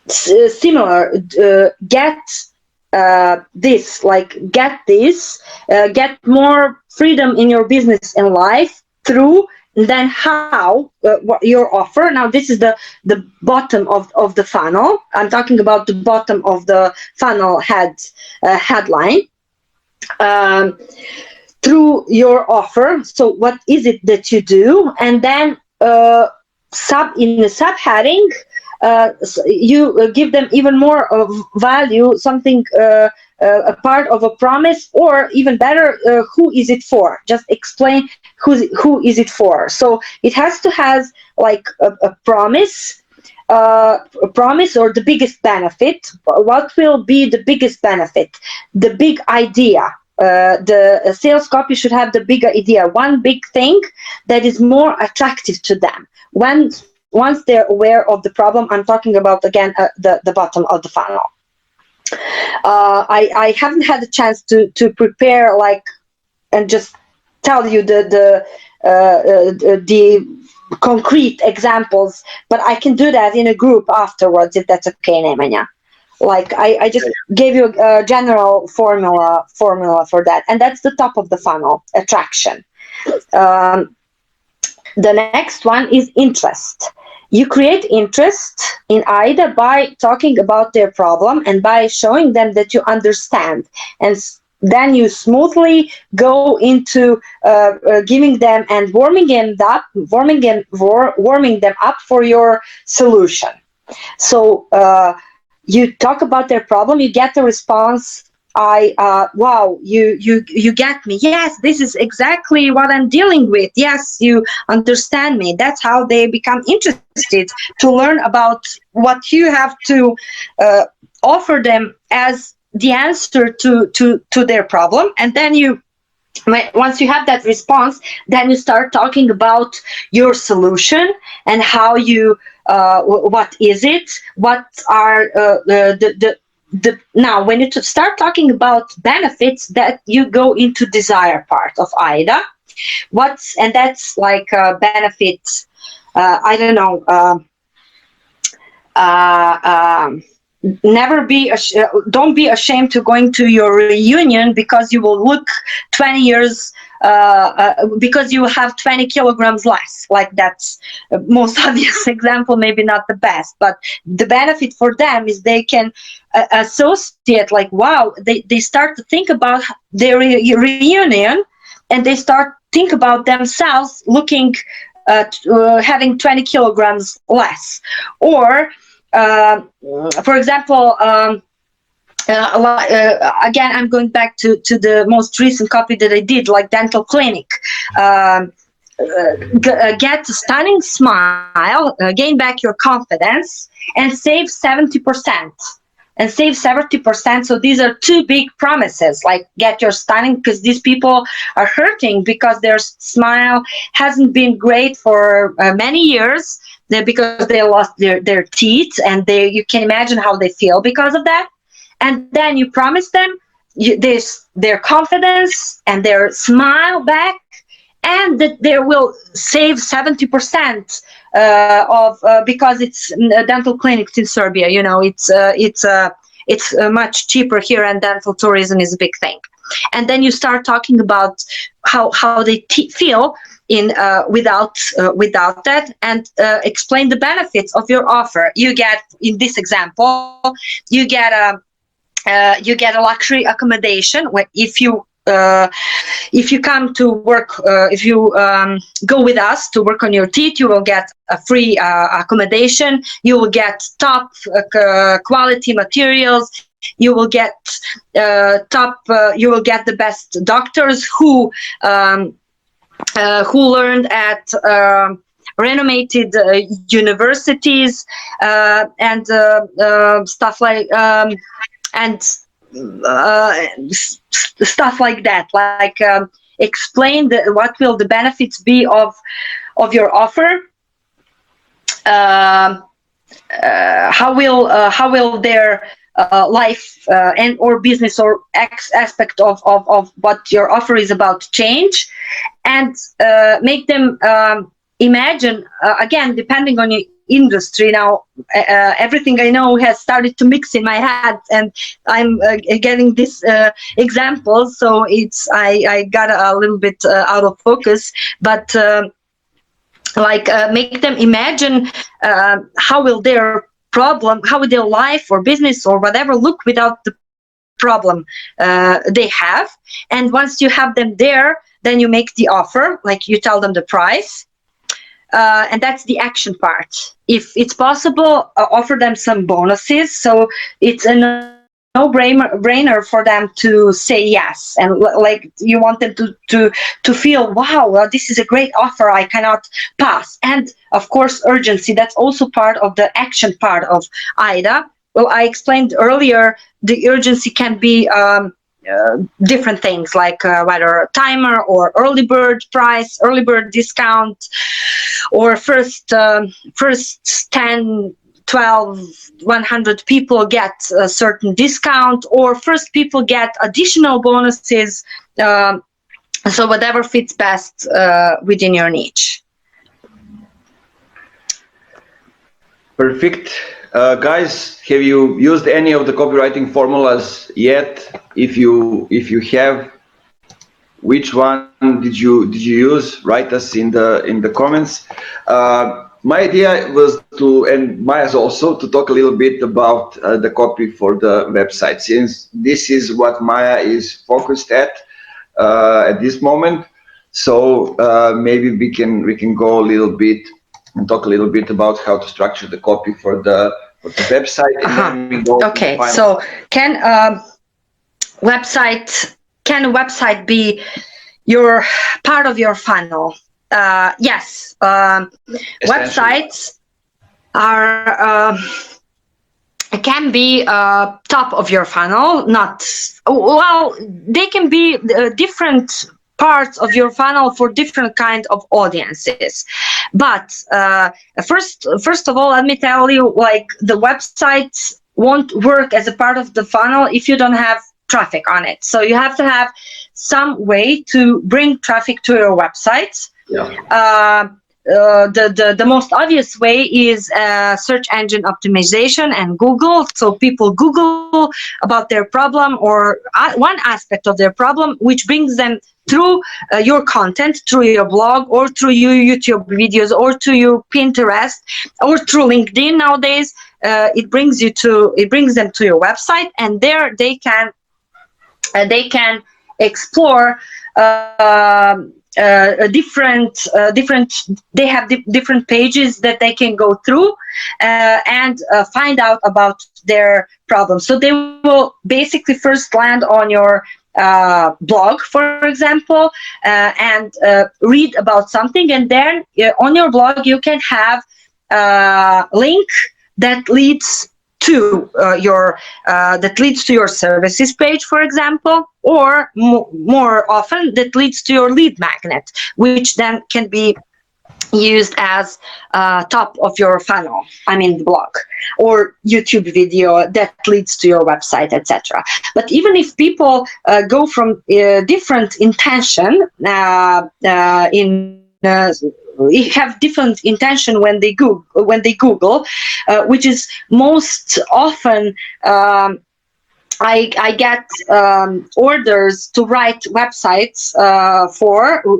Speaker 5: similar. Get this, like get this, get more freedom in your business and life through, and then how, what your offer. Now this is the bottom of the funnel. I'm talking about the bottom of the funnel headline. Through your offer, so what is it that you do, and then in the subheading, you give them even more of value, something a part of a promise, or even better, who is it for? Just explain who is it for. So it has to have like a promise, or the biggest benefit. What will be the biggest benefit? The big idea. The sales copy should have the big idea, one big thing that is more attractive to them. Once they're aware of the problem, I'm talking about, again, the bottom of the funnel. I haven't had a chance to prepare and just tell you the concrete examples, but I can do that in a group afterwards, if that's okay, Nemanja. I just gave you a general formula for that, and that's the top of the funnel, attraction. The next one is interest. You create interest in either by talking about their problem and by showing them that you understand, and then you smoothly go into giving them and warming them up for your solution. So you talk about their problem, you get the response. Wow, you get me. Yes, this is exactly what I'm dealing with. Yes, you understand me. That's how they become interested to learn about what you have to offer them as the answer to their problem. And then once you have that response, then you start talking about your solution and how you what is it, what are now when you start talking about benefits, that you go into desire part of AIDA. And that's like benefits, I don't know, don't be ashamed to going to your reunion because you will look 20 years because you have 20 kilograms less. Like, that's most obvious example, maybe not the best, but the benefit for them is they can associate, like, wow, they start to think about their reunion, and they start think about themselves looking having 20 kilograms less. Or for example, again, I'm going back to the most recent copy that I did, like dental clinic. Get a stunning smile, gain back your confidence, and save 70%. And save 70%. So these are two big promises, like get your stunning, because these people are hurting because their smile hasn't been great for many years, because they lost their teeth, and you can imagine how they feel because of that. And then you promise them their confidence and their smile back, and that they will save 70% because it's dental clinics in Serbia. You know, it's much cheaper here, and dental tourism is a big thing. And then you start talking about how they feel in without that, and explain the benefits of your offer. You get, in this example, you get a luxury accommodation if you if you come to work, if you go with us to work on your teeth, you will get a free accommodation. You will get top quality materials. You will get you will get the best doctors who learned at renowned universities and stuff like stuff like that. Like explain what will the benefits be of your offer. How will their life and or business or aspect of what your offer is about to change, and make them imagine, again, depending on your industry. Now everything I know has started to mix in my head, and I'm getting this examples, so it's I got a little bit out of focus, but make them imagine how will their problem, how will their life or business or whatever look without the problem they have. And once you have them there, then you make the offer, like you tell them the price, and that's the action part. If it's possible, offer them some bonuses, so it's a no-brainer for them to say yes, and like you want them to feel, wow, this is a great offer, I cannot pass. And of course, urgency, that's also part of the action part of AIDA. Well, I explained earlier, the urgency can be different things, like whether a timer or early bird price, early bird discount, or first 10, 12, 100 people get a certain discount, or first people get additional bonuses. So whatever fits best within your niche.
Speaker 1: Perfect. Guys, have you used any of the copywriting formulas yet? If you have, which one did you use? Write us in the comments. My idea was to, and Maya's also, to talk a little bit about the copy for the website, since this is what Maya is focused at this moment. So maybe we can go a little bit and talk a little bit about how to structure the copy for the website, and then we go.
Speaker 5: Okay, so can a website be your part of your funnel? Yes, websites are can be top of your funnel. Not well, they can be different parts of your funnel for different kind of audiences. But first of all, let me tell you, like, the websites won't work as a part of the funnel if you don't have traffic on it. So you have to have some way to bring traffic to your website. Yeah. The most obvious way is search engine optimization and Google. So people Google about their problem or one aspect of their problem, which brings them through your content, through your blog, or through your YouTube videos, or to your Pinterest, or through LinkedIn nowadays. It brings them to your website, and there they can explore different. They have different pages that they can go through and find out about their problems. So they will basically first land on your blog, for example, and read about something, and then on your blog you can have a link that leads to your services page, for example, or more often that leads to your lead magnet, which then can be used as top of your funnel, I mean the blog, or YouTube video that leads to your website, etc. But even if people go from different intention have different intention when they Google, which is most often I get orders to write websites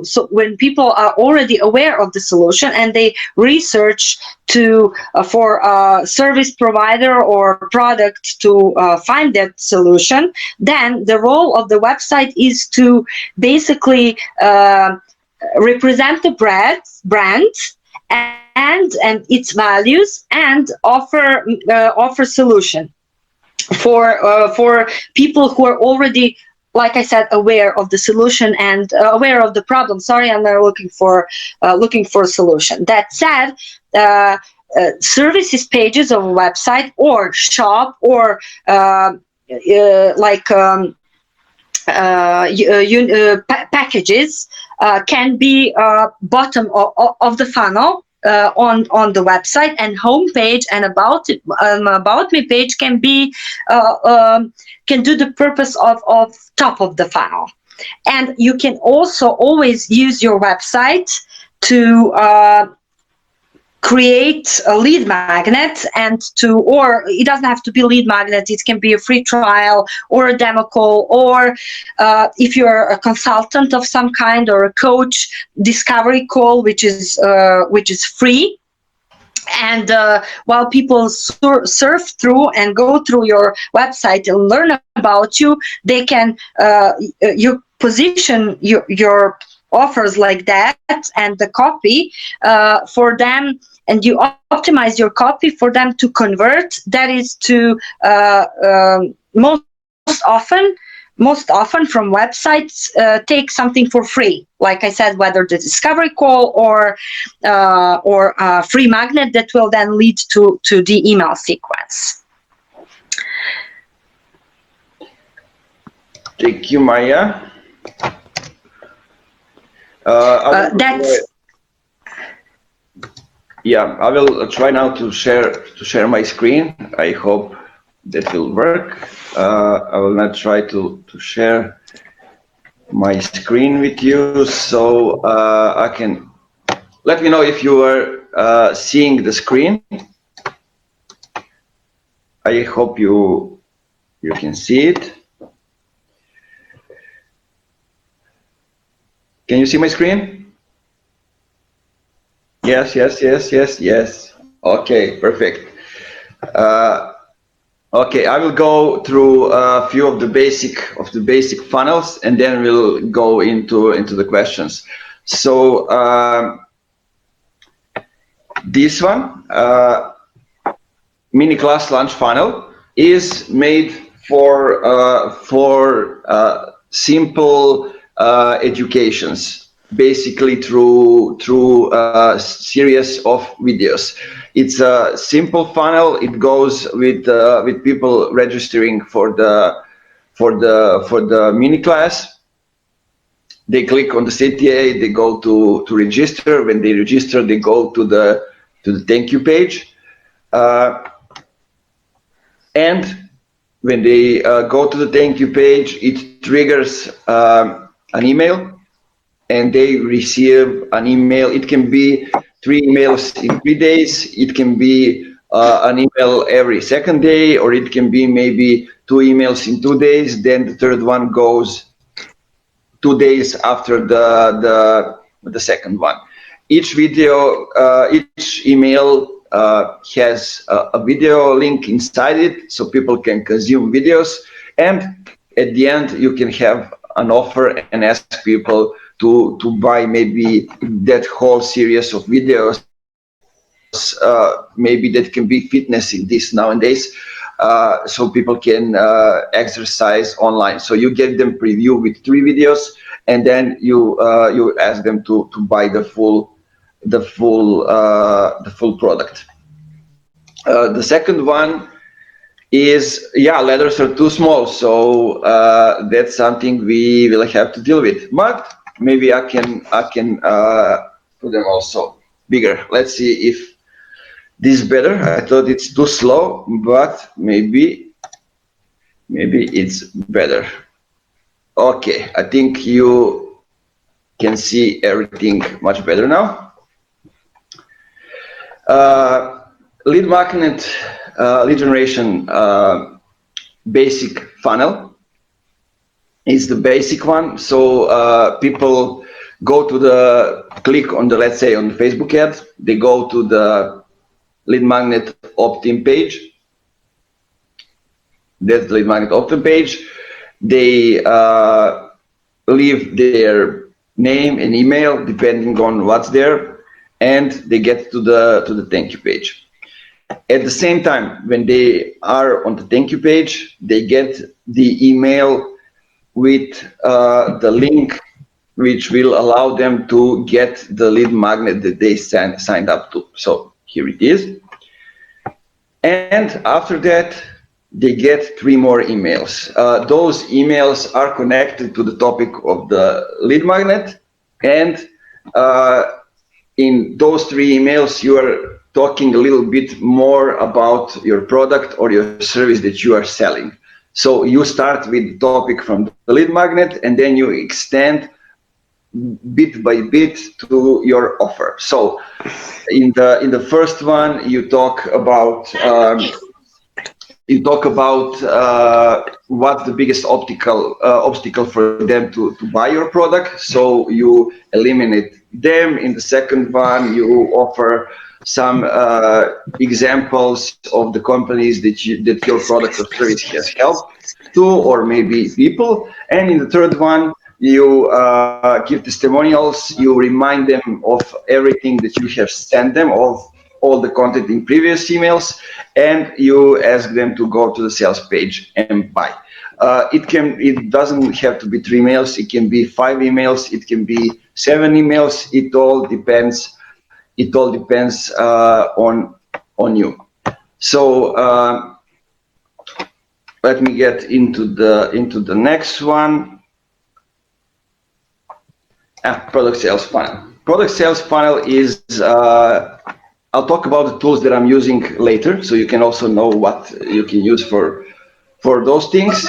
Speaker 5: so when people are already aware of the solution and they research for a service provider or product to find that solution, then the role of the website is to basically represent the brand and its values and offer solution for people who are already, like I said, aware of the solution and aware of the problem. Sorry, I'm not looking for a solution. That said, services pages of a website or shop or packages can be bottom of the funnel on the website, and homepage and about me page can be can do the purpose of top of the funnel. And you can also always use your website to create a lead magnet or it doesn't have to be lead magnet, it can be a free trial or a demo call, or if you're a consultant of some kind or a coach, discovery call, which is free. And while people surf through and go through your website and learn about you, they can you position your offers like that and the copy for them, and you optimize your copy for them to convert. That is to most often from websites take something for free, like I said, whether the discovery call or a free magnet that will then lead to the email sequence.
Speaker 1: Thank you, Maya. I will try now to share my screen. I hope that will work. I will not try to share my screen with you, so I can let me know if you are seeing the screen. I hope you can see it. Can you see my screen? Yes. Okay, perfect. Okay, I will go through a few of the basic funnels, and then we'll go into the questions. So this one, mini class launch funnel, is made for simple educations, basically through a series of videos. It's a simple funnel. It goes with people registering for the mini class. They click on the CTA, they go to register. When they register, they go to the thank you page, and when they go to the thank you page, it triggers an email, and they receive an email. It can be 3 emails in 3 days. It can be an email every second day, or it can be maybe 2 emails in 2 days. Then the third one goes 2 days after the second one. Each video, each email has a video link inside it, so people can consume videos. And at the end, you can have an offer and ask people to buy maybe that whole series of videos. Maybe that can be fitness in this nowadays, so people can exercise online. So you get them preview with 3 videos, and then you ask them to buy the full product. The second one is, letters are too small, so that's something we will have to deal with. But maybe I can put them also bigger. Let's see if this is better. I thought it's too slow, but maybe it's better. Okay, I think you can see everything much better now. Lead magnet, lead generation basic funnel. It's the basic one. So people go to click on the, let's say on the Facebook ad, they go to the lead magnet opt-in page. That's the lead magnet opt-in page. They leave their name and email depending on what's there, and they get to the thank you page. At the same time, when they are on the thank you page, they get the email with the link which will allow them to get the lead magnet that they signed up to. So here it is. And after that, they get 3 more emails. Those emails are connected to the topic of the lead magnet, and in those 3 emails, you are talking a little bit more about your product or your service that you are selling. So you start with the topic from the lead magnet, and then you extend bit by bit to your offer. So in the first one, you talk about what's the biggest obstacle for them to buy your product. So you eliminate them. In the second one, you offer some examples of the companies that your product or service has helped to, or maybe people. And in the third one, you give testimonials. You remind them of everything that you have sent them, of all the content in previous emails, and you ask them to go to the sales page and buy. It doesn't have to be 3 emails. It can be 5 emails. It can be 7 emails. It all depends. It all depends on you. So let me get into the next one. Product sales funnel. Product sales funnel is. I'll talk about the tools that I'm using later, so you can also know what you can use for those things.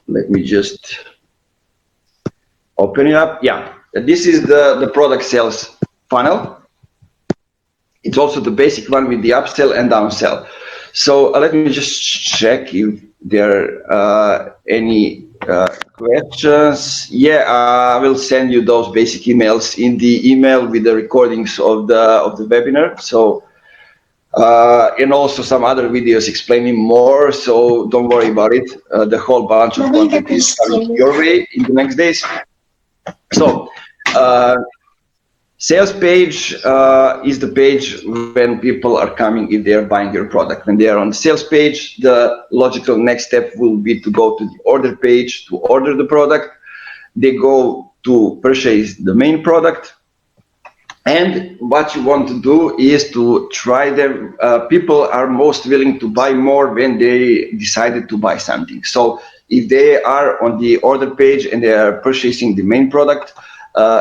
Speaker 1: Let me just open it up. Yeah, this is the product sales funnel. It's also the basic one with the upsell and downsell. So let me just check if there are any questions. Yeah, I will send you those basic emails in the email with the recordings of the webinar. So and also some other videos explaining more. So don't worry about it. The whole bunch of content is coming your way in the next days. So sales page is the page when people are coming, if they are buying your product. When they are on the sales page, the logical next step will be to go to the order page to order the product. They go to purchase the main product. And what you want to do is to try them. People are most willing to buy more when they decided to buy something. So if they are on the order page and they are purchasing the main product,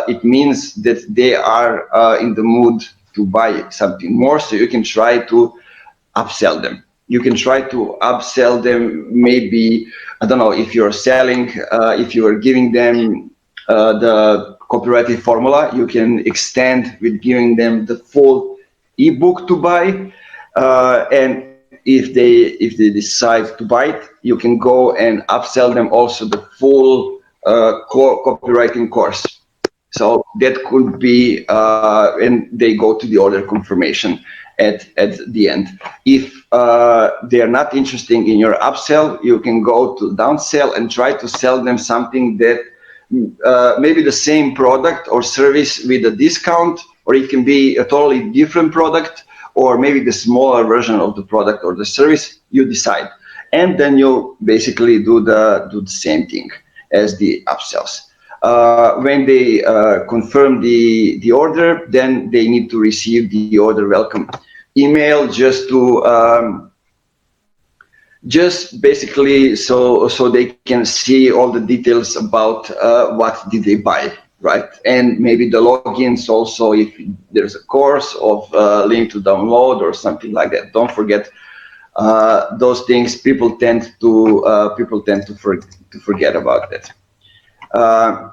Speaker 1: it means that they are in the mood to buy something more. So you can try to upsell them. You can try to upsell them. Maybe, I don't know, if you're selling, if you are giving them the copywriting formula, you can extend with giving them the full ebook to buy. And if they decide to buy it, you can go and upsell them also the full copywriting course. So that could be, and they go to the order confirmation at the end. If they are not interested in your upsell, you can go to downsell and try to sell them something that maybe the same product or service with a discount, or it can be a totally different product, or maybe the smaller version of the product or the service. You decide, and then you basically do the same thing as the upsells. When they confirm the order, then they need to receive the order welcome email, just to just basically so they can see all the details about what did they buy, right? And maybe the logins also, if there's a course of link to download or something like that. Don't forget those things. People tend to forget about that. Let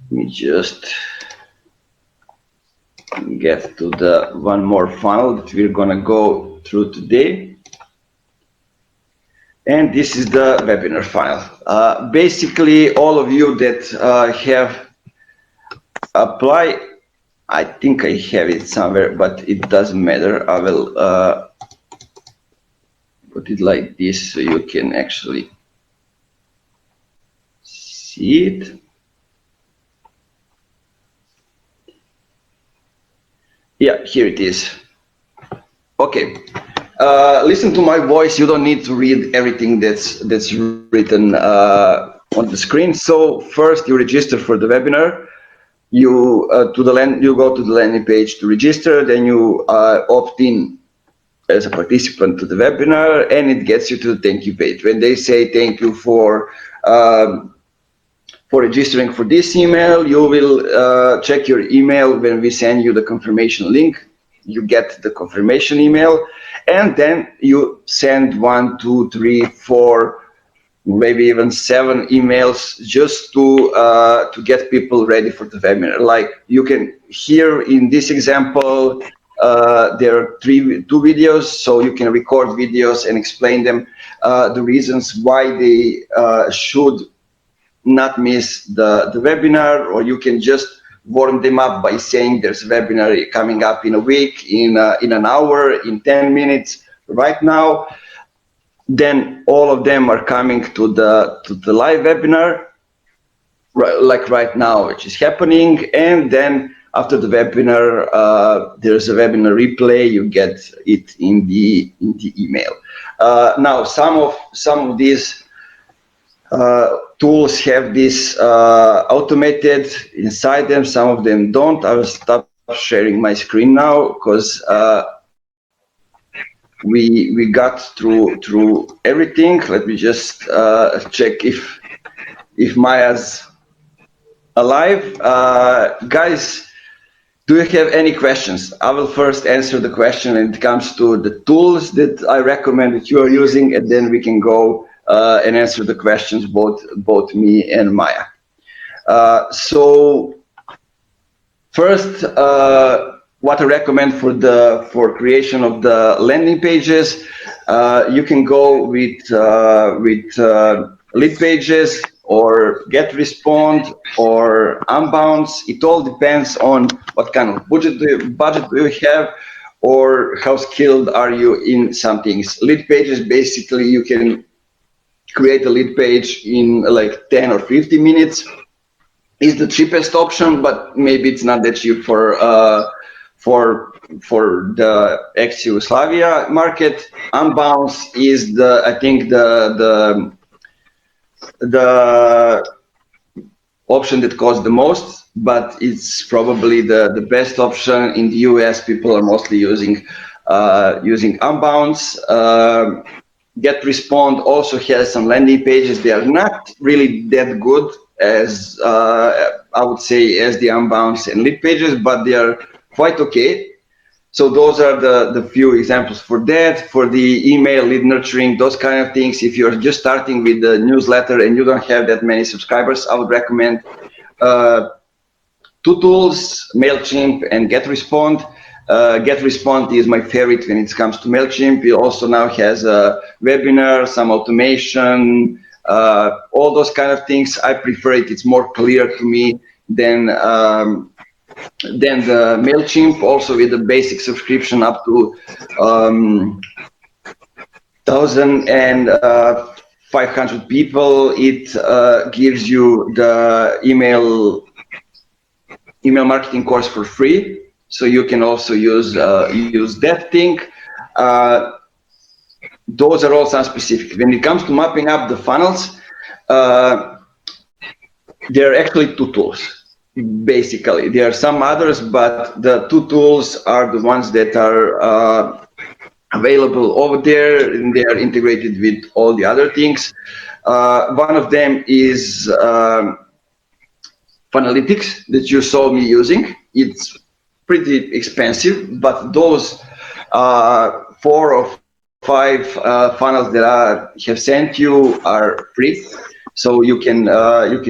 Speaker 1: me just get to the one more funnel that we're gonna go through today. And this is the webinar file. Basically, all of you that have applied, I think I have it somewhere, but it doesn't matter. I will put it like this so you can actually see it. Yeah, here it is. Okay. Listen to my voice. You don't need to read everything that's written on the screen. So first, you register for the webinar. You go to the landing page to register. Then you opt in as a participant to the webinar, and it gets you to the thank you page. When they say thank you for registering for this email, you will check your email when we send you the confirmation link. You get the confirmation email, and then you send 1, 2, 3, 4, maybe even 7 emails just to get people ready for the webinar. Like you can hear in this example, there are 2 videos, so you can record videos and explain them the reasons why they should not miss the webinar, or you can just warm them up by saying there's a webinar coming up in a week, in an hour, in 10 minutes, right now. Then all of them are coming to the live webinar, like right now, which is happening. And then after the webinar, there's a webinar replay. You get it in the email. Now, some of these tools have this automated inside them. Some of them don't. I will stop sharing my screen now because we got through everything. Let me just check if Maya's alive. Guys, do you have any questions? I will first answer the question when it comes to the tools that I recommend that you are using, and then we can go and answer the questions, both me and Maya. So first, what I recommend for creation of the landing pages, you can go with lead pages or get respond or unbounce. It all depends on what kind of budget do you have, or how skilled are you in some things. Lead pages, basically you can create a lead page in like 10 or 15 minutes. Is the cheapest option, but maybe it's not that cheap for the ex-Yugoslavia market. Unbounce is I think the option that costs the most, but it's probably the best option. In the US, people are mostly using Unbounce. Get Respond also has some landing pages. They are not really that good as I would say as the Unbounce and lead pages, but they are quite okay. So those are the few examples for that. For the email lead nurturing, those kind of things, if you're just starting with the newsletter and you don't have that many subscribers, I would recommend 2 tools, MailChimp and Get Respond. Get Respond is my favorite when it comes to MailChimp. It also now has a webinar, some automation, all those kind of things. I prefer it. It's more clear to me than the MailChimp, also with the basic subscription up to 1,500 people. It gives you the email marketing course for free, so you can also use that thing. Those are all some specific. When it comes to mapping up the funnels, there are actually 2 tools. Basically, there are some others, but the 2 tools are the ones that are available over there, and they are integrated with all the other things. One of them is Funnelytics that you saw me using. It's pretty expensive, but those 4 or 5 funnels that I have sent you are free. So you can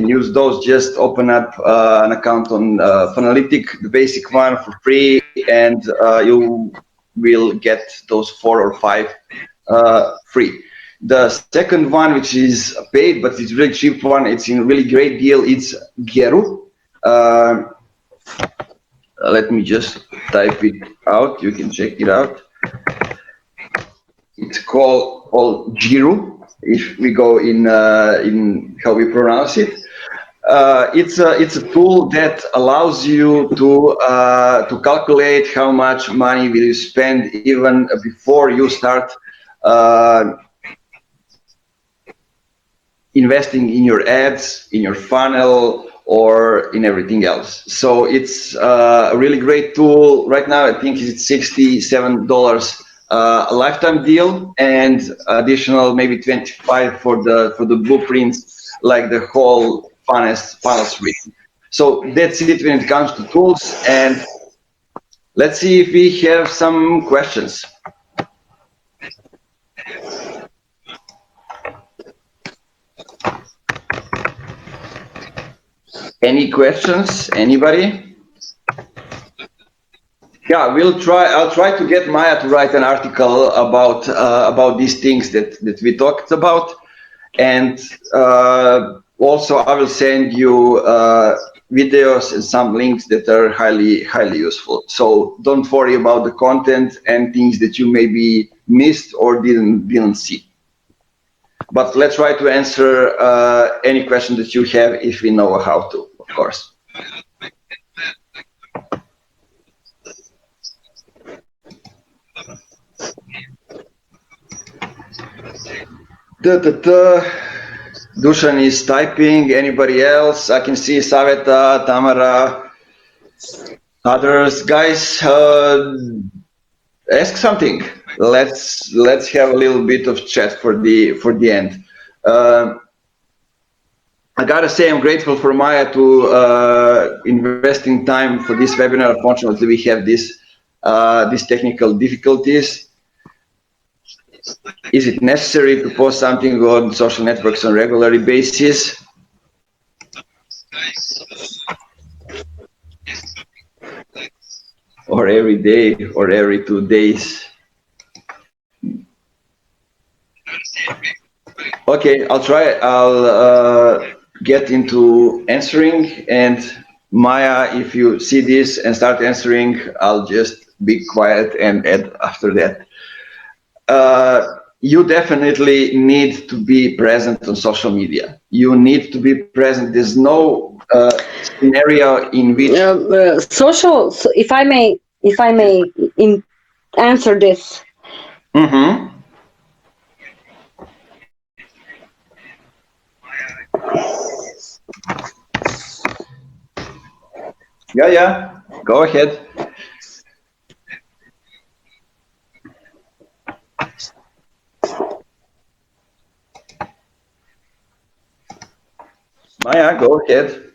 Speaker 1: use those. Just open up an account on Funnelytics, the basic one, for free, and you will get those 4 or 5 free. The second one, which is paid, but it's really cheap one, it's in really great deal, it's Geru. Let me just type it out, you can check it out. It's called Giru, if we go in how we pronounce it. It's a tool that allows you to calculate how much money will you spend even before you start investing in your ads, in your funnel, or in everything else. So it's a really great tool. Right now, I think it's $67 a lifetime deal, and additional maybe 25 for the blueprints, like the whole funnel suite. So that's it when it comes to tools. And let's see if we have some questions. Any questions? Anybody? Yeah, I'll try to get Maya to write an article about these things that we talked about, and also I will send you videos and some links that are highly useful. So don't worry about the content and things that you maybe missed or didn't see. But let's try to answer any question that you have if we know how to, of course. Dusan is typing. Anybody else? I can see Saveta, Tamara, others. Guys, ask something. Let's have a little bit of chat for the end. I gotta say, I'm grateful for Maya to investing time for this webinar. Unfortunately, we have these technical difficulties. Is it necessary to post something on social networks on a regular basis? Or every day, or every 2 days? Okay, I'll try. I'll get into answering, and Maya, if you see this and start answering, I'll just be quiet and add after that. You definitely need to be present on social media. You need to be present. There's no scenario in which
Speaker 5: social. If I may answer this.
Speaker 1: Mm-hmm. Yeah. Go ahead. Maya, go ahead.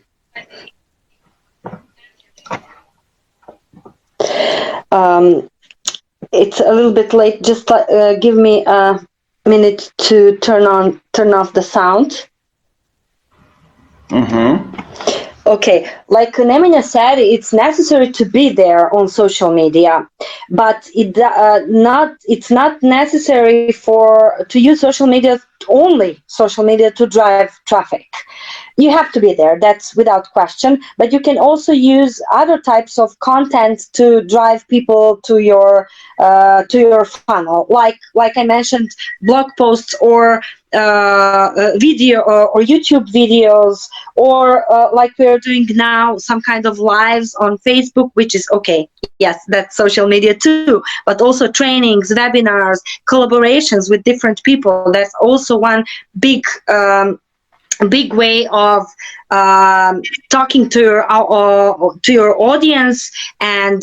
Speaker 5: It's a little bit late. Just give me a minute to turn off the sound.
Speaker 1: Mm-hmm.
Speaker 5: Okay, like Nemanja said, it's necessary to be there on social media, but it's not necessary to use only social media to drive traffic. You have to be there, that's without question, but you can also use other types of content to drive people to your funnel, like I mentioned, blog posts or video or YouTube videos, or like we're doing now, some kind of lives on Facebook, which is okay. Yes, that's social media too, but also trainings, webinars, collaborations with different people. That's also one big way of talking to your audience and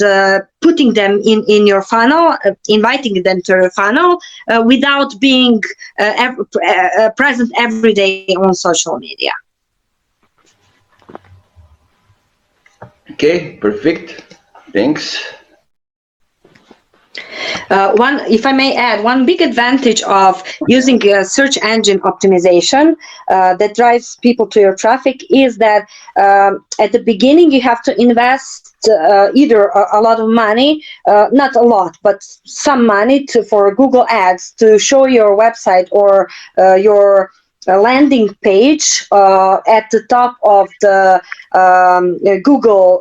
Speaker 5: putting them in your funnel, inviting them to your funnel without being present every day on social media.
Speaker 1: Okay, perfect. Thanks.
Speaker 5: if I may add, one big advantage of using search engine optimization that drives people to your traffic is that at the beginning you have to invest either a lot of money, not a lot, but some money for Google Ads to show your website or your landing page at the top of the Google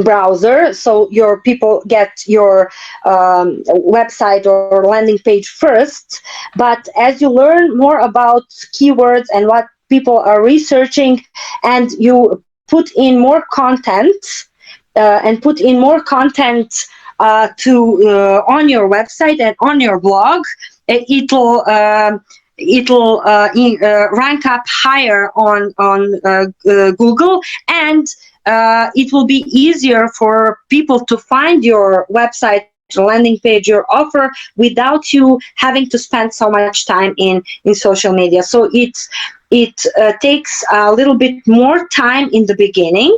Speaker 5: browser, so your people get your website or landing page first. But as you learn more about keywords and what people are researching, and you put in more content to on your website and on your blog, it'll rank up higher on Google, and it will be easier for people to find your website, landing page, your offer, without you having to spend so much time in social media. So it takes a little bit more time in the beginning,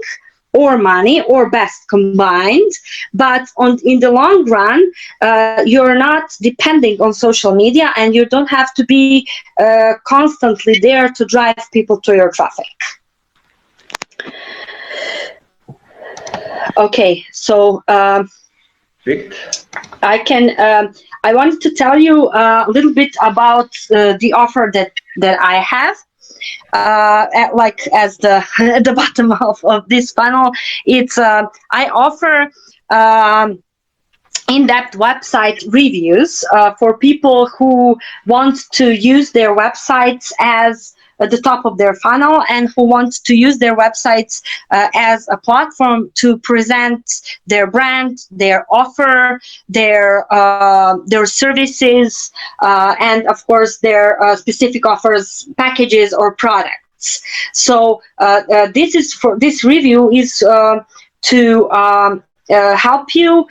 Speaker 5: or money, or best combined, but in the long run, you're not depending on social media, and you don't have to be constantly there to drive people to your traffic. Okay, so I wanted to tell you a little bit about the offer that I have. As at the bottom of this funnel, it's I offer in-depth website reviews for people who want to use their websites as at the top of their funnel, and who want to use their websites as a platform to present their brand, their offer, their services, and of course their specific offers, packages, or products. So this review is to help you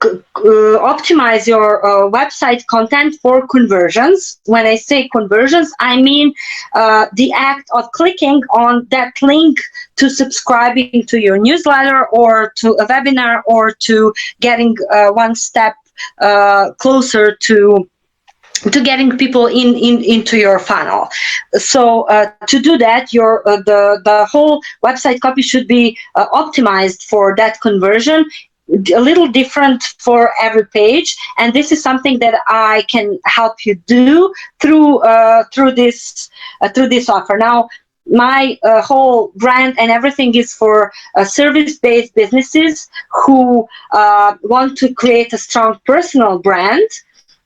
Speaker 5: optimize your website content for conversions. When I say conversions, I mean the act of clicking on that link to subscribing to your newsletter, or to a webinar, or to getting one step closer to getting people into your funnel. So to do that, the whole website copy should be optimized for that conversion, a little different for every page, and this is something that I can help you do through this offer. Now, my whole brand and everything is for service-based businesses who want to create a strong personal brand.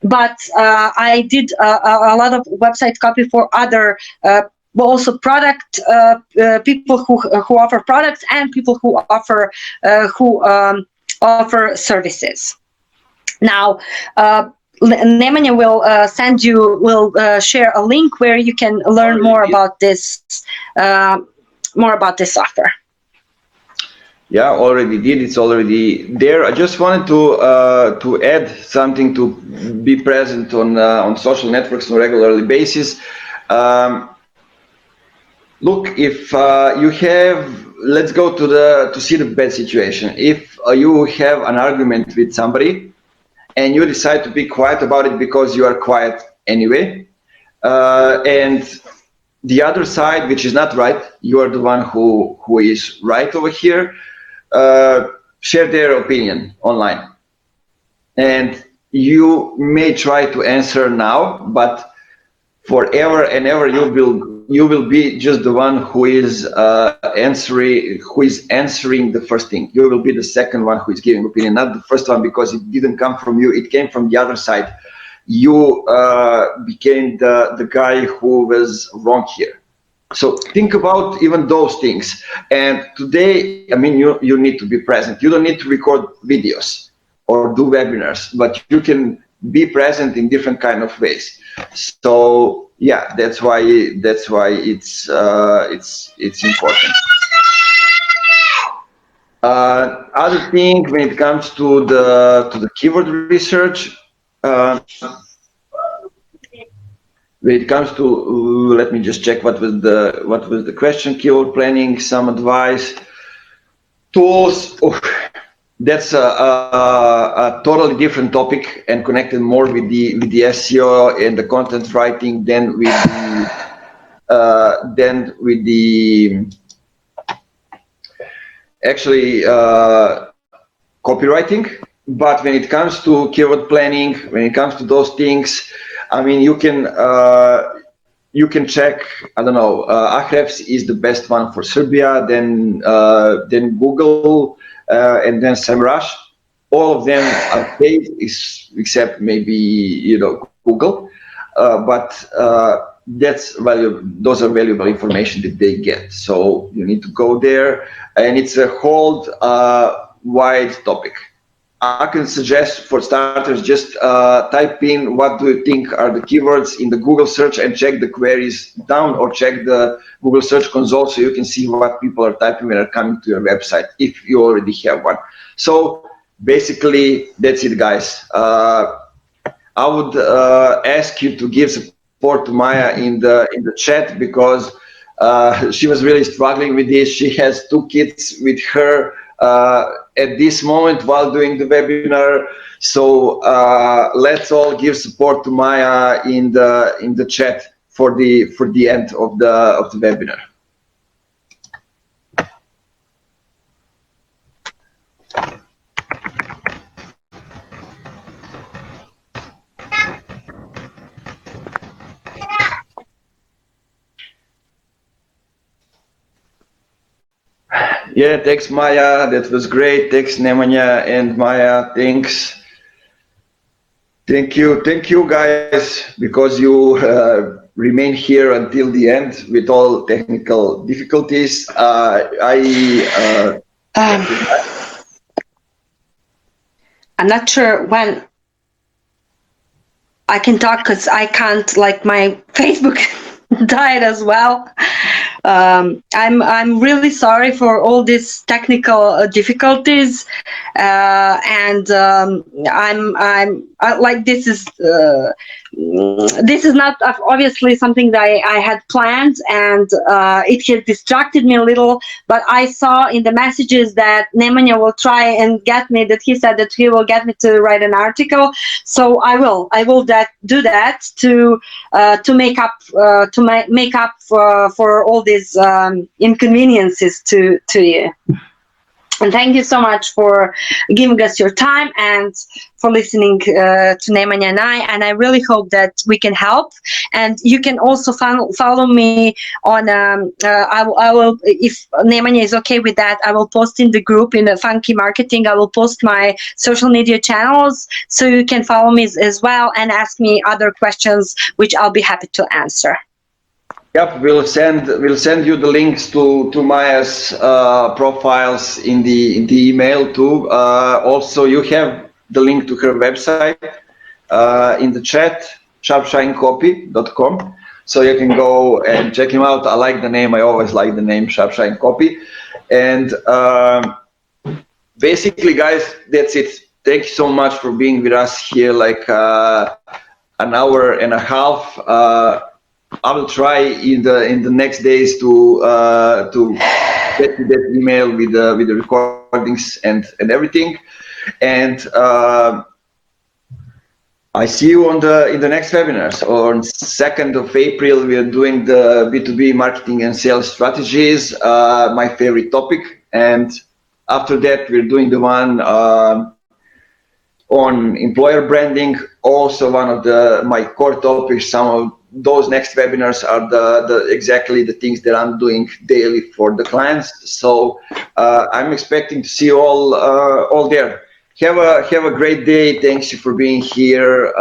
Speaker 5: But I did a lot of website copy for other, also product people who offer products, and people who offer services. Now, Nemanja will share a link where you can learn more about this offer.
Speaker 1: Yeah, already did. It's already there. I just wanted to add something to be present on social networks on a regularly basis. Look, if you have, let's go to see the bad situation. If you have an argument with somebody and you decide to be quiet about it because you are quiet anyway, and the other side, which is not right, you are the one who is right over here, share their opinion online, and you may try to answer now, but forever and ever you will be just the one who is answering the first thing. You will be the second one who is giving opinion, not the first one, because it didn't come from you, it came from the other side. You became the guy who was wrong here. So think about even those things. And today, I mean, you need to be present. You don't need to record videos or do webinars, but you can be present in different kind of ways. So yeah, that's why it's important. Other thing, when it comes to the keyword research, when it comes to, let me just check what was the question. Keyword planning, some advice, tools. that's a totally different topic and connected more with the SEO and the content writing than with the actually copywriting. But when it comes to keyword planning, when it comes to those things, I mean, you can check. I don't know. Ahrefs is the best one for Serbia. Then Google, and then SEMrush. All of them are paid, except maybe Google. But that's valuable. Those are valuable information that they get. So you need to go there, and it's a whole wide topic. I can suggest for starters, just type in what do you think are the keywords in the Google search and check the queries down, or check the Google Search Console so you can see what people are typing when they're coming to your website if you already have one. So basically, that's it, guys. I would ask you to give support to Maya in the chat, because she was really struggling with this. She has 2 kids with her at this moment while doing the webinar. So let's all give support to Maya in the chat for the end of the webinar. Yeah, thanks, Maya. That was great. Thanks, Nemanja and Maya. Thanks. Thank you, guys, because you remain here until the end with all technical difficulties. I'm
Speaker 5: not sure when I can talk, because I can't, like, my Facebook died as well. I'm really sorry for all these technical difficulties, and I'm like, this is not obviously something that I had planned, and it has distracted me a little. But I saw in the messages that Nemanja will try and get me, that he said that he will get me to write an article. So I will do that to make up for all these inconveniences to you. And thank you so much for giving us your time and for listening to Nemanja and I. And I really hope that we can help. And you can also follow me on. I will, if Nemanja is okay with that, I will post in the group in the Funky Marketing. I will post my social media channels, so you can follow me as well and ask me other questions, which I'll be happy to answer.
Speaker 1: Yep, we'll send you the links to Maya's profiles in the email too. Also, you have the link to her website in the chat, sharpshinecopy.com. So you can go and check him out. I like the name. I always like the name Sharpshine Copy. And basically, guys, that's it. Thank you so much for being with us here, like an hour and a half. I will try in the next days to get you that email with the recordings and everything. And I see you in the next webinars. On 2nd of April, we are doing the B2B marketing and sales strategies, my favorite topic. And after that, we're doing the one on employer branding, also one of my core topics. Some of those next webinars are the exactly the things that I'm doing daily for the clients. So I'm expecting to see you all there. Have a great day. Thanks you for being here.